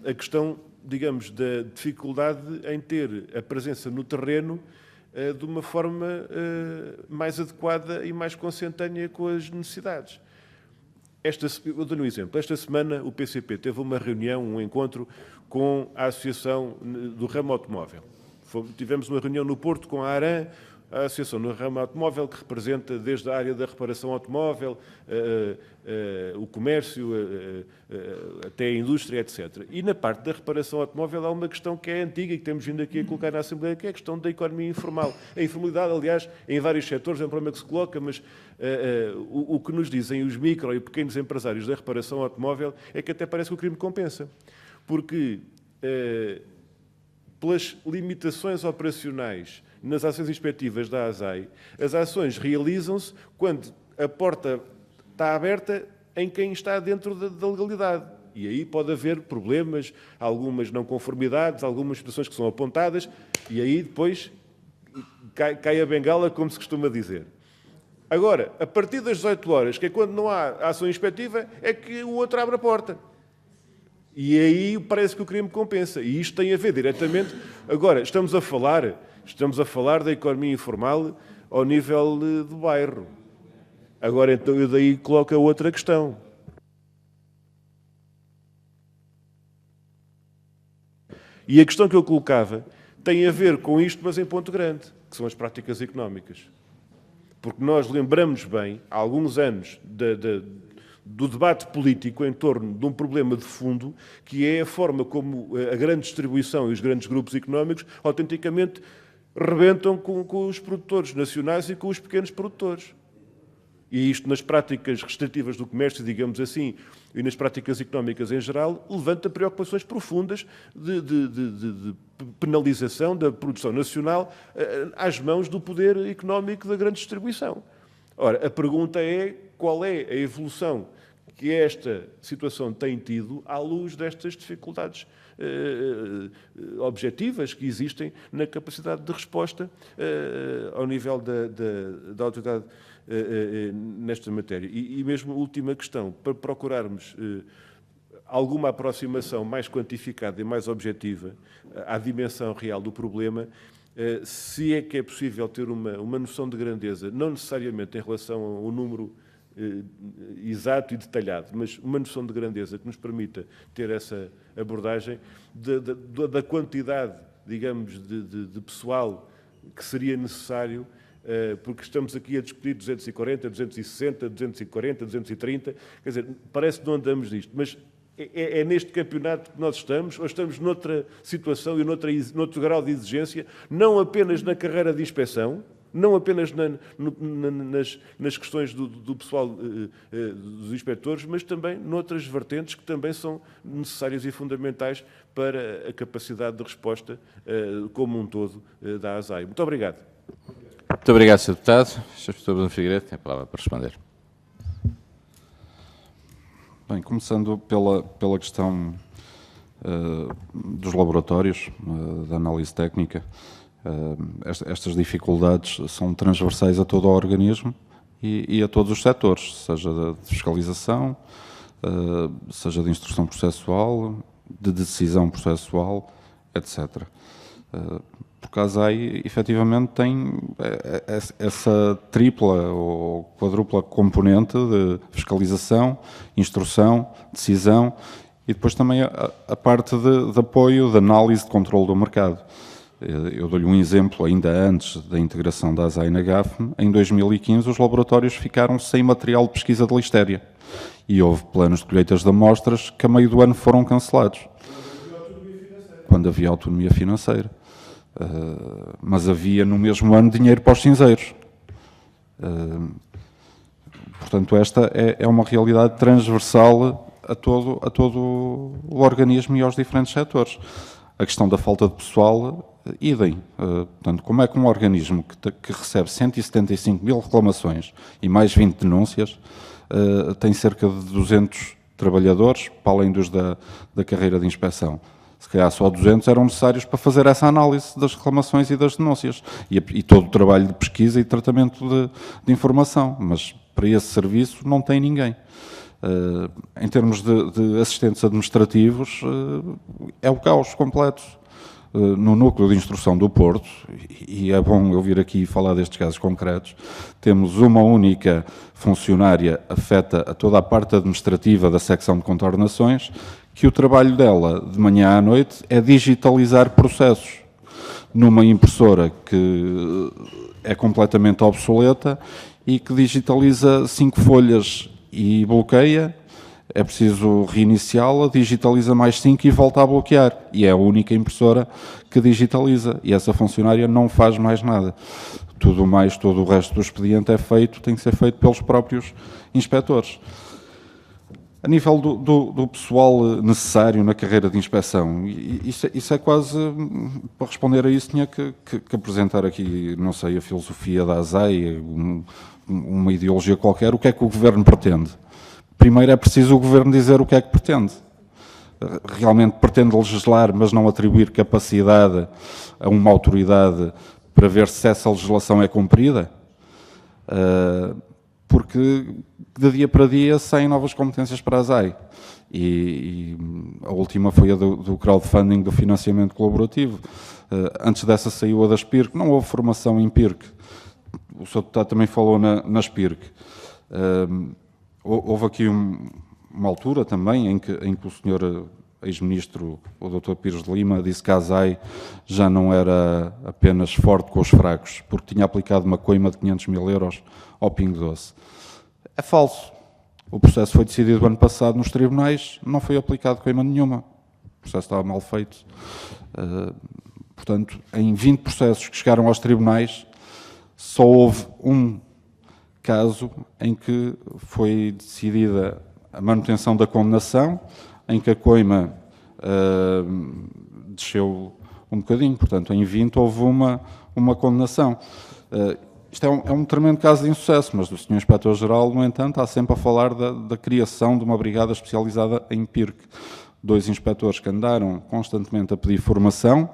a questão, digamos, da dificuldade em ter a presença no terreno de uma forma mais adequada e mais consentânea com as necessidades. Eu dou um exemplo. Esta semana o PCP teve uma reunião, um encontro com a Associação do Ramo Automóvel. Tivemos uma reunião no Porto com a ARAN, a Associação do Ramo Automóvel, que representa desde a área da reparação automóvel, o comércio, até a indústria, etc. E na parte da reparação automóvel há uma questão que é antiga e que temos vindo aqui a colocar na Assembleia, que é a questão da economia informal. A informalidade, aliás, em vários setores é um problema que se coloca, mas o que nos dizem os micro e pequenos empresários da reparação automóvel é que até parece que o crime compensa. Porque pelas limitações operacionais nas ações inspectivas da ASAI, as ações realizam-se quando a porta está aberta em quem está dentro da legalidade. E aí pode haver problemas, algumas não conformidades, algumas situações que são apontadas, e aí depois cai a bengala, como se costuma dizer. Agora, a partir das 18 horas, que é quando não há ação inspectiva, é que o outro abre a porta. E aí parece que o crime compensa. E isto tem a ver diretamente... Agora, estamos a falar da economia informal ao nível do bairro. Agora, então, eu daí coloco a outra questão. E a questão que eu colocava tem a ver com isto, mas em ponto grande, que são as práticas económicas. Porque nós lembramos bem, há alguns anos, do debate político em torno de um problema de fundo, que é a forma como a grande distribuição e os grandes grupos económicos autenticamente rebentam com os produtores nacionais e com os pequenos produtores. E isto nas práticas restritivas do comércio, digamos assim, e nas práticas económicas em geral, levanta preocupações profundas de penalização da produção nacional às mãos do poder económico da grande distribuição. Ora, a pergunta é qual é a evolução que esta situação tem tido à luz destas dificuldades objetivas que existem na capacidade de resposta ao nível da autoridade nesta matéria. E mesmo última questão, para procurarmos alguma aproximação mais quantificada e mais objetiva à dimensão real do problema, se é que é possível ter uma noção de grandeza, não necessariamente em relação ao número exato e detalhado, mas uma noção de grandeza que nos permita ter essa abordagem da quantidade, digamos, de pessoal que seria necessário porque estamos aqui a discutir 240, 260, 240, 230, quer dizer, parece que não andamos disto, mas é neste campeonato que nós estamos, ou estamos noutra situação e noutro grau de exigência, não apenas na carreira de inspeção, não apenas nas questões do pessoal, dos inspectores, mas também noutras vertentes que também são necessárias e fundamentais para a capacidade de resposta como um todo da ASAI. Muito obrigado. Muito obrigado, Sr. Deputado. Sr. Professor Bruno Figueiredo tem a palavra para responder. Bem, começando pela questão dos laboratórios, da análise técnica, estas dificuldades são transversais a todo o organismo e a todos os setores, seja de fiscalização, seja de instrução processual, de decisão processual, etc. Porque a ASAI, efetivamente, tem essa tripla ou quadrupla componente de fiscalização, instrução, decisão e depois também a parte de apoio, de análise, de controle do mercado. Eu dou-lhe um exemplo, ainda antes da integração da ASAI na GAFM, em 2015 os laboratórios ficaram sem material de pesquisa de listéria e houve planos de colheitas de amostras que a meio do ano foram cancelados. Quando havia autonomia financeira. Mas havia no mesmo ano dinheiro para os cinzeiros. Portanto, esta é uma realidade transversal a todo o organismo e aos diferentes setores. A questão da falta de pessoal, idem. Portanto, como é que um organismo que recebe 175 mil reclamações e mais 20 denúncias tem cerca de 200 trabalhadores, para além dos da carreira de inspeção? Se calhar só 200 eram necessários para fazer essa análise das reclamações e das denúncias. E todo o trabalho de pesquisa e tratamento de informação. Mas para esse serviço não tem ninguém. Em termos de assistentes administrativos, é o caos completo. No núcleo de instrução do Porto, e é bom eu vir aqui falar destes casos concretos, temos uma única funcionária afeta a toda a parte administrativa da secção de contornações, que o trabalho dela, de manhã à noite, é digitalizar processos numa impressora que é completamente obsoleta e que digitaliza 5 folhas e bloqueia, é preciso reiniciá-la, digitaliza mais 5 e volta a bloquear. E é a única impressora que digitaliza. E essa funcionária não faz mais nada. Todo o resto do expediente tem que ser feito pelos próprios inspectores. A nível do pessoal necessário na carreira de inspeção, isso é quase, para responder a isso, tinha que apresentar aqui, não sei, a filosofia da ASAI, uma ideologia qualquer, o que é que o Governo pretende. Primeiro é preciso o Governo dizer o que é que pretende. Realmente pretende legislar, mas não atribuir capacidade a uma autoridade para ver se essa legislação é cumprida? Porque de dia para dia saem novas competências para a ASAI. E a última foi a do crowdfunding, do financiamento colaborativo. Antes dessa saiu a da SPIRC. Não houve formação em PIRC. O Sr. Deputado também falou na SPIRC. Houve aqui uma altura também em que o Sr. ex-ministro, o Dr. Pires de Lima, disse que a ASAI já não era apenas forte com os fracos, porque tinha aplicado uma coima de 500 mil euros ao Pingo Doce. É falso. O processo foi decidido ano passado nos tribunais, não foi aplicado coima nenhuma. O processo estava mal feito. Portanto, em 20 processos que chegaram aos tribunais, só houve um caso em que foi decidida a manutenção da condenação, em que a coima desceu um bocadinho. Portanto, em 20 houve uma condenação. Isto é um tremendo caso de insucesso, mas o Sr. Inspetor-Geral, no entanto, está sempre a falar da criação de uma brigada especializada em PIRC. 2 inspectores que andaram constantemente a pedir formação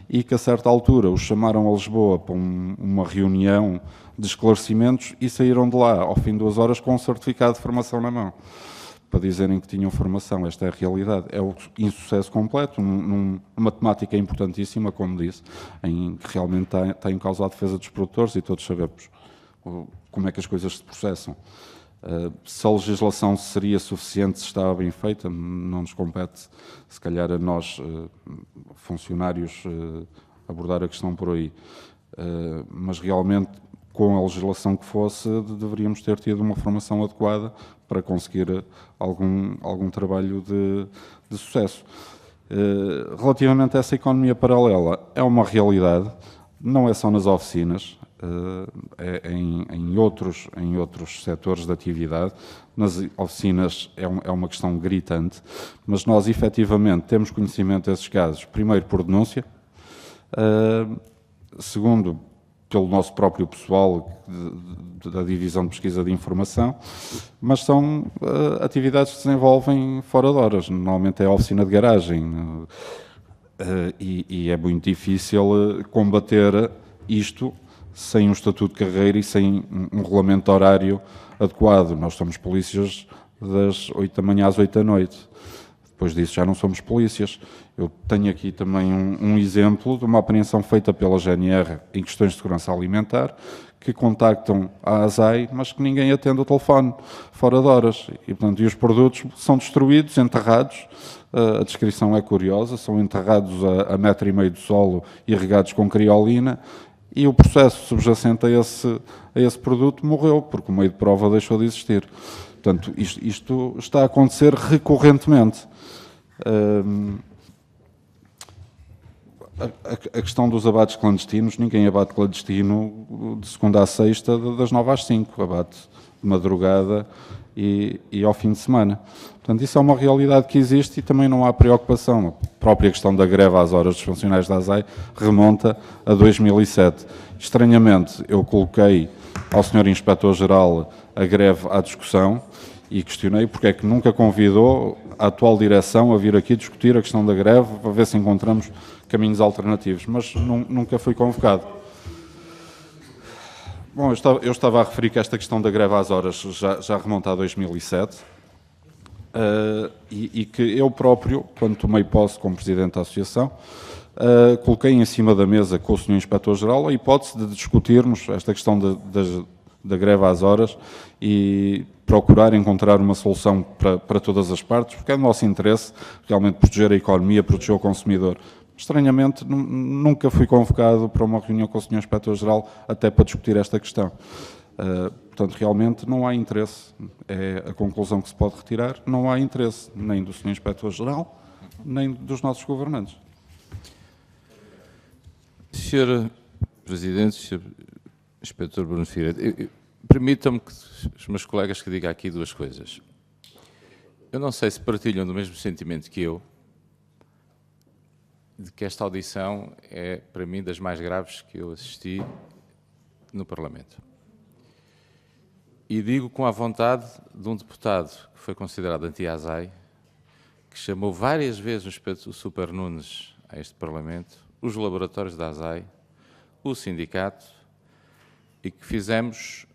e que, a certa altura, os chamaram a Lisboa para uma reunião de esclarecimentos e saíram de lá, ao fim de 2 horas, com um certificado de formação na mão, para dizerem que tinham formação. Esta é a realidade. É o insucesso completo, numa temática importantíssima, como disse, em que realmente está em causa a defesa dos produtores e todos sabemos como é que as coisas se processam. Se a legislação seria suficiente, se estava bem feita, não nos compete, se calhar a nós, funcionários, abordar a questão por aí. Mas realmente com a legislação que fosse, deveríamos ter tido uma formação adequada para conseguir algum trabalho de sucesso. Relativamente a essa economia paralela, é uma realidade, não é só nas oficinas, é em outros setores de atividade. Nas oficinas é uma questão gritante, mas nós efetivamente temos conhecimento desses casos, primeiro por denúncia, segundo pelo nosso próprio pessoal da Divisão de Pesquisa de Informação, mas são atividades que se desenvolvem fora de horas, normalmente é a oficina de garagem, e é muito difícil combater isto sem um estatuto de carreira e sem um regulamento horário adequado. Nós somos polícias das 8 da manhã às 8 da noite. Depois disso já não somos polícias. Eu tenho aqui também um exemplo de uma apreensão feita pela GNR em questões de segurança alimentar, que contactam a ASAI, mas que ninguém atende o telefone, fora de horas. E, portanto, os produtos são destruídos, enterrados. A descrição é curiosa, são enterrados a 1,5 metro do solo e regados com criolina, e o processo subjacente a esse produto morreu, porque o meio de prova deixou de existir. Portanto, isto está a acontecer recorrentemente. A questão dos abates clandestinos, ninguém abate clandestino de segunda à sexta, das 9 às 5, abate de madrugada e ao fim de semana. Portanto, isso é uma realidade que existe e também não há preocupação. A própria questão da greve às horas dos funcionários da ASAI remonta a 2007. Estranhamente, eu coloquei ao Sr. Inspetor-Geral a greve à discussão e questionei porque é que nunca convidou a atual direção a vir aqui discutir a questão da greve para ver se encontramos caminhos alternativos, mas nunca fui convocado. Bom, eu estava a referir que esta questão da greve às horas já remonta a 2007 e que eu próprio, quando tomei posse como Presidente da Associação, coloquei em cima da mesa com o Sr. Inspetor-Geral a hipótese de discutirmos esta questão da greve às horas e procurar encontrar uma solução para todas as partes, porque é do nosso interesse realmente proteger a economia, proteger o consumidor. Estranhamente, nunca fui convocado para uma reunião com o Sr. Inspetor-Geral até para discutir esta questão. Portanto, realmente não há interesse. É a conclusão que se pode retirar. Não há interesse nem do Sr. Inspetor-Geral, nem dos nossos governantes. Sr. Presidente, Sr. Inspetor Bruno Figueiredo, permitam-me que os meus colegas que digam aqui duas coisas. Eu não sei se partilham do mesmo sentimento que eu, de que esta audição é, para mim, das mais graves que eu assisti no Parlamento. E digo com a vontade de um deputado que foi considerado anti-ASAI, que chamou várias vezes o Super Nunes a este Parlamento, os laboratórios da ASAI, o sindicato, e que fizemos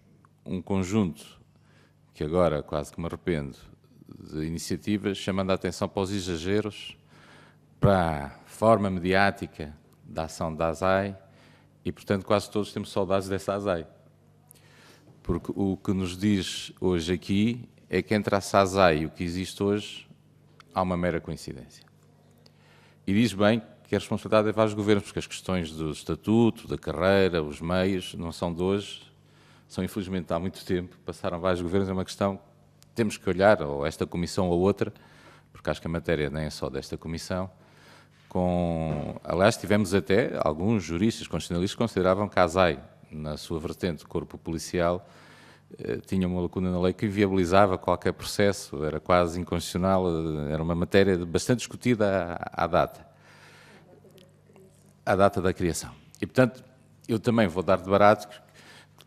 um conjunto, que agora quase que me arrependo, de iniciativas chamando a atenção para os exageros, para a forma mediática da ação da ASAI e, portanto, quase todos temos saudades dessa ASAI. Porque o que nos diz hoje aqui é que entre a ASAI e o que existe hoje há uma mera coincidência. E diz bem que a responsabilidade é de vários governos, porque as questões do estatuto, da carreira, os meios, não são de hoje, são infelizmente há muito tempo, passaram vários governos, é uma questão que temos que olhar, ou esta comissão ou outra, porque acho que a matéria nem é só desta comissão. Aliás, tivemos até alguns juristas constitucionalistas que consideravam que a ASAI, na sua vertente corpo policial, tinha uma lacuna na lei que inviabilizava qualquer processo, era quase inconstitucional, era uma matéria bastante discutida à data da criação. E, portanto, eu também vou dar de barato que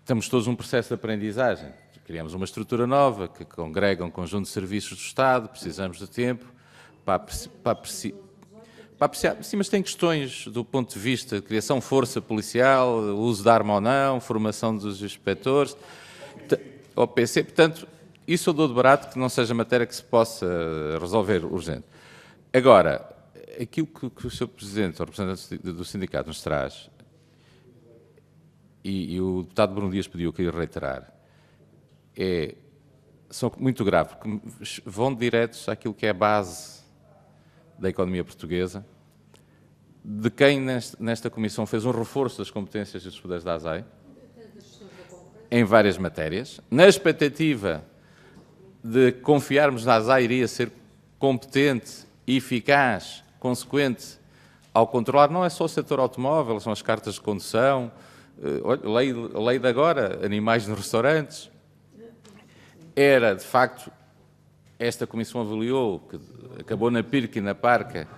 estamos todos num processo de aprendizagem. Criamos uma estrutura nova que congrega um conjunto de serviços do Estado, precisamos de tempo para apreciar. Sim, mas tem questões do ponto de vista de criação de força policial, uso de arma ou não, formação dos inspectores, OPC, portanto, isso eu dou de barato que não seja matéria que se possa resolver urgente. Agora, aquilo que o Sr. Presidente, ou representante do sindicato, nos traz, e o deputado Bruno Dias pediu que eu reiterar, são muito graves, porque vão diretos àquilo que é a base da economia portuguesa, de quem nesta comissão fez um reforço das competências e dos poderes da ASAI, em várias matérias, na expectativa de confiarmos na ASAI iria ser competente, eficaz, consequente ao controlar, não é só o setor automóvel, são as cartas de condução, a lei de agora, animais nos restaurantes. Era, de facto, esta Comissão avaliou, que acabou na PIRC e na PARCA,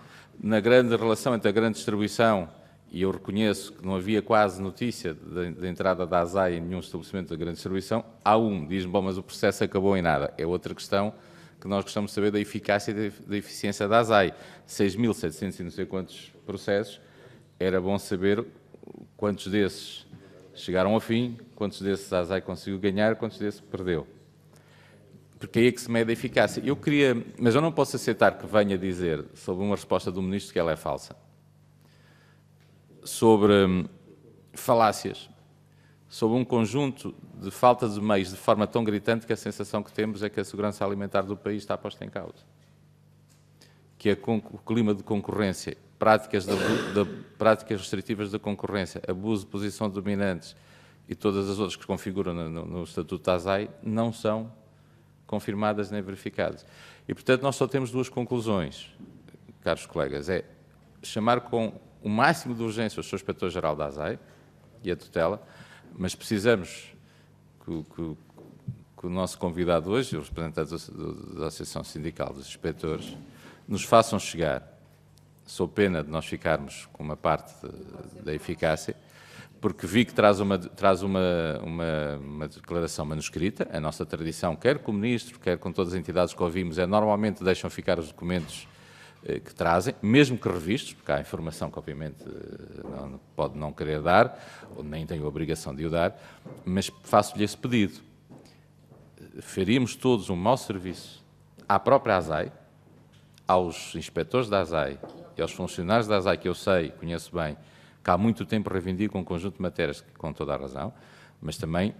na grande relação entre a grande distribuição, e eu reconheço que não havia quase notícia da entrada da ASAI em nenhum estabelecimento da grande distribuição. Há diz-me, bom, mas o processo acabou em nada. É outra questão que nós gostamos de saber da eficácia e da eficiência da ASAI. 6.700 e não sei quantos processos, era bom saber quantos desses chegaram ao fim, quantos desses a ASAI conseguiu ganhar, quantos desses perdeu. Porque aí é que se mede a eficácia. Mas eu não posso aceitar que venha dizer, sobre uma resposta do Ministro, que ela é falsa. Sobre falácias, sobre um conjunto de falta de meios de forma tão gritante que a sensação que temos é que a segurança alimentar do país está posta em causa. Que o clima de concorrência, práticas restritivas da concorrência, abuso de posição dominantes e todas as outras que configuram no Estatuto da ASAI não são confirmadas nem verificadas. E, portanto, nós só temos duas conclusões, caros colegas, é chamar com o máximo de urgência o Sr. Inspetor-Geral da ASAI e a tutela, mas precisamos que o nosso convidado hoje, os representantes da Associação Sindical dos Inspetores, nos façam chegar, sob pena de nós ficarmos com uma parte da eficácia, porque vi que traz uma declaração manuscrita. A nossa tradição, quer com o Ministro, quer com todas as entidades que ouvimos, normalmente deixam ficar os documentos que trazem, mesmo que revistos, porque há informação que obviamente pode não querer dar, ou nem tem a obrigação de o dar, mas faço-lhe esse pedido. Faríamos todos um mau serviço à própria ASAI, aos inspectores da ASAI e aos funcionários da ASAI, que eu sei, conheço bem, que há muito tempo reivindicam um conjunto de matérias com toda a razão, mas também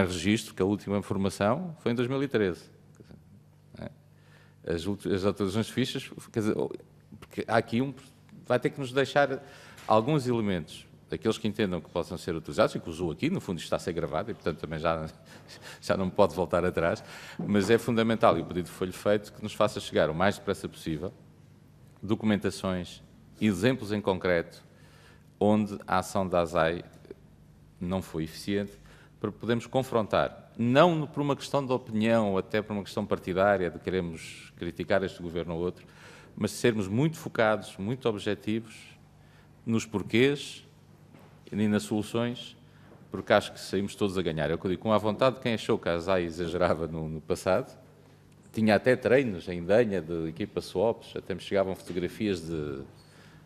registro que a última informação foi em 2013. As atualizações de fichas, quer dizer, porque há aqui vai ter que nos deixar alguns elementos, daqueles que entendam que possam ser utilizados, e que usou aqui, no fundo isto está a ser gravado, e portanto também já não pode voltar atrás, mas é fundamental, e o pedido foi-lhe feito, que nos faça chegar o mais depressa possível documentações, exemplos em concreto, onde a ação da ASAI não foi eficiente, para podermos confrontar, não por uma questão de opinião ou até por uma questão partidária, de queremos criticar este governo ou outro, mas sermos muito focados, muito objetivos nos porquês e nas soluções, porque acho que saímos todos a ganhar. É o que eu digo, com a vontade de quem achou que a ASAI exagerava no passado, tinha até treinos em Danha de equipa swaps, até me chegavam fotografias de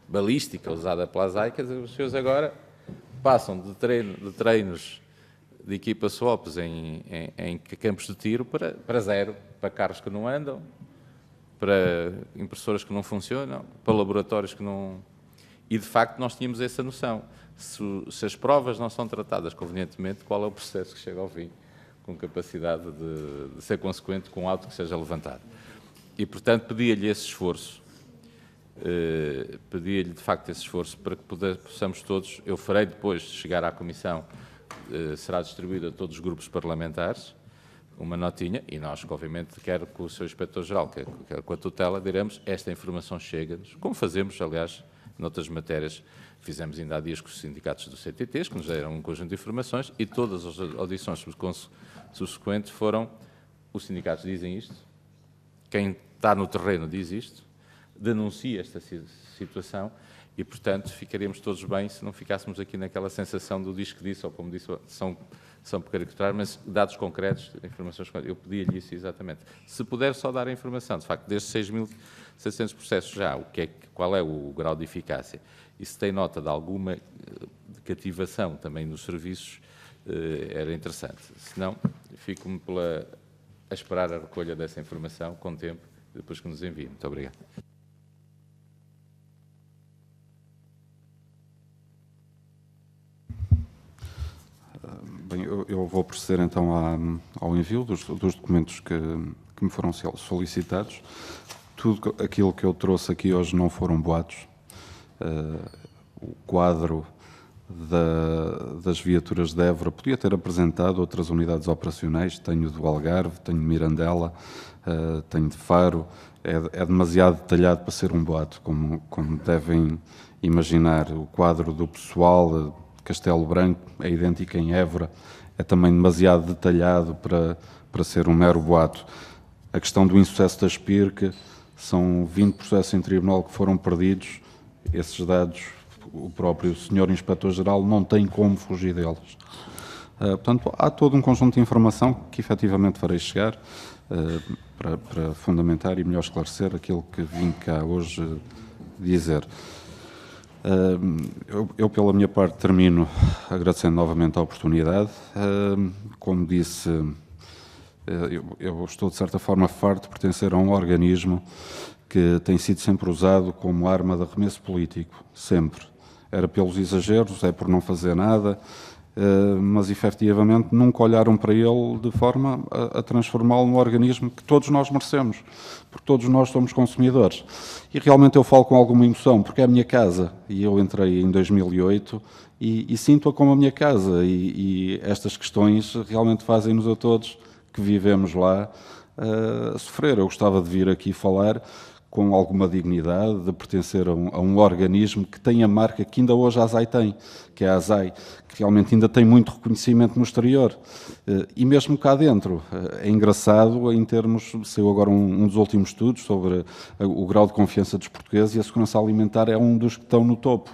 balística usada pela ASAI, quer dizer, os senhores agora passam de treinos de equipa swaps em campos de tiro para zero, para carros que não andam, para impressoras que não funcionam, para laboratórios que não... E, de facto, nós tínhamos essa noção. Se as provas não são tratadas convenientemente, qual é o processo que chega ao fim, com capacidade de ser consequente com um auto que seja levantado. E, portanto, pedia-lhe esse esforço, pedia-lhe, de facto, esse esforço para que possamos todos... Eu farei depois de chegar à Comissão, será distribuída a todos os grupos parlamentares, uma notinha, e nós, obviamente, quer com o Sr. Inspetor-Geral, quer com a tutela, diremos, esta informação chega-nos, como fazemos, aliás, noutras matérias, fizemos ainda há dias com os sindicatos do CTTs, que nos deram um conjunto de informações, e todas as audições subsequentes foram, os sindicatos dizem isto, quem está no terreno diz isto, denuncia esta situação, e, portanto, ficaríamos todos bem se não ficássemos aqui naquela sensação do diz que disse, ou como disse, são por caricaturar, mas dados concretos, informações concretas. Eu pedia-lhe isso exatamente. Se puder só dar a informação, de facto, destes 6.600 processos já, qual é o grau de eficácia, e se tem nota de alguma cativação também nos serviços, era interessante. Se não, fico-me a esperar a recolha dessa informação com tempo, depois que nos envie. Muito obrigado. Bem, eu vou proceder então ao envio dos documentos que me foram solicitados. Tudo aquilo que eu trouxe aqui hoje não foram boatos. O quadro das viaturas de Évora. Podia ter apresentado outras unidades operacionais, tenho do Algarve, tenho de Mirandela, tenho de Faro. É demasiado detalhado para ser um boato, como devem imaginar. O quadro do pessoal de Castelo Branco é idêntico em Évora, é também demasiado detalhado para ser um mero boato. A questão do insucesso da Espirque, são 20 processos em tribunal que foram perdidos, esses dados o próprio Sr. Inspetor-Geral não tem como fugir deles. Portanto, há todo um conjunto de informação que efetivamente farei chegar para fundamentar e melhor esclarecer aquilo que vim cá hoje dizer. Eu, pela minha parte, termino agradecendo novamente a oportunidade. Como disse, eu estou, de certa forma, farto de pertencer a um organismo que tem sido sempre usado como arma de arremesso político, sempre. Era pelos exageros, é por não fazer nada, mas efetivamente nunca olharam para ele de forma a transformá-lo num organismo que todos nós merecemos, porque todos nós somos consumidores. E realmente eu falo com alguma emoção, porque é a minha casa, e eu entrei em 2008 e sinto-a como a minha casa, e estas questões realmente fazem-nos a todos que vivemos lá a sofrer. Eu gostava de vir aqui falar com alguma dignidade, de pertencer a um organismo que tem a marca que ainda hoje a ASAI tem, que é a ASAI, que realmente ainda tem muito reconhecimento no exterior. E mesmo cá dentro, é engraçado em termos, saiu agora um dos últimos estudos sobre o grau de confiança dos portugueses, e a segurança alimentar é um dos que estão no topo.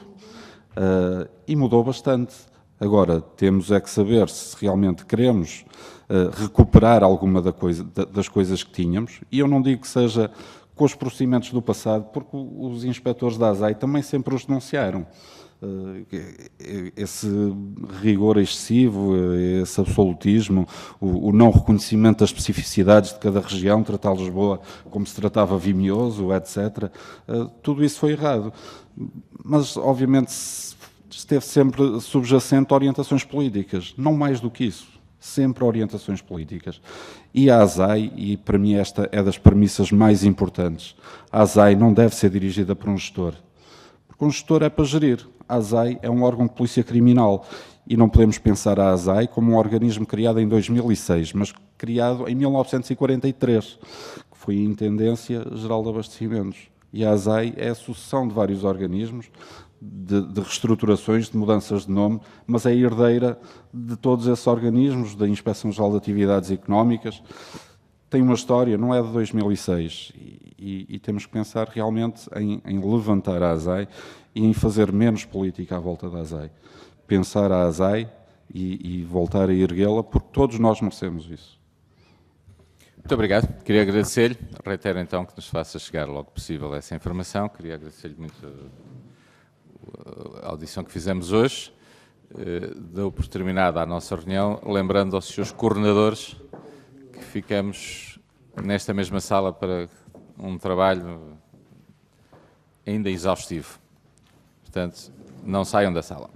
E mudou bastante. Agora, temos é que saber se realmente queremos recuperar alguma das coisas que tínhamos, e eu não digo que seja com os procedimentos do passado, porque os inspectores da ASAI também sempre os denunciaram. Esse rigor excessivo, esse absolutismo, o não reconhecimento das especificidades de cada região, tratar Lisboa como se tratava Vimioso, etc. Tudo isso foi errado. Mas, obviamente, esteve sempre subjacente a orientações políticas, não mais do que isso. Sempre orientações políticas. E a ASAI, e para mim esta é das premissas mais importantes, a ASAI não deve ser dirigida por um gestor, porque um gestor é para gerir. A ASAI é um órgão de polícia criminal e não podemos pensar a ASAI como um organismo criado em 2006, mas criado em 1943, que foi a Intendência Geral de Abastecimentos. E a ASAI é a sucessão de vários organismos, de reestruturações, de mudanças de nome, mas é herdeira de todos esses organismos, da Inspeção-Geral de Atividades Económicas. Tem uma história, não é de 2006, e temos que pensar realmente em levantar a ASAI e em fazer menos política à volta da ASAI. Pensar a ASAI e voltar a erguê-la, porque todos nós merecemos isso. Muito obrigado. Queria agradecer-lhe. Reitero então que nos faça chegar logo possível essa informação. Queria agradecer-lhe muito a audição que fizemos hoje. Dou por terminada a nossa reunião, lembrando aos senhores coordenadores que ficamos nesta mesma sala para um trabalho ainda exaustivo. Portanto, não saiam da sala.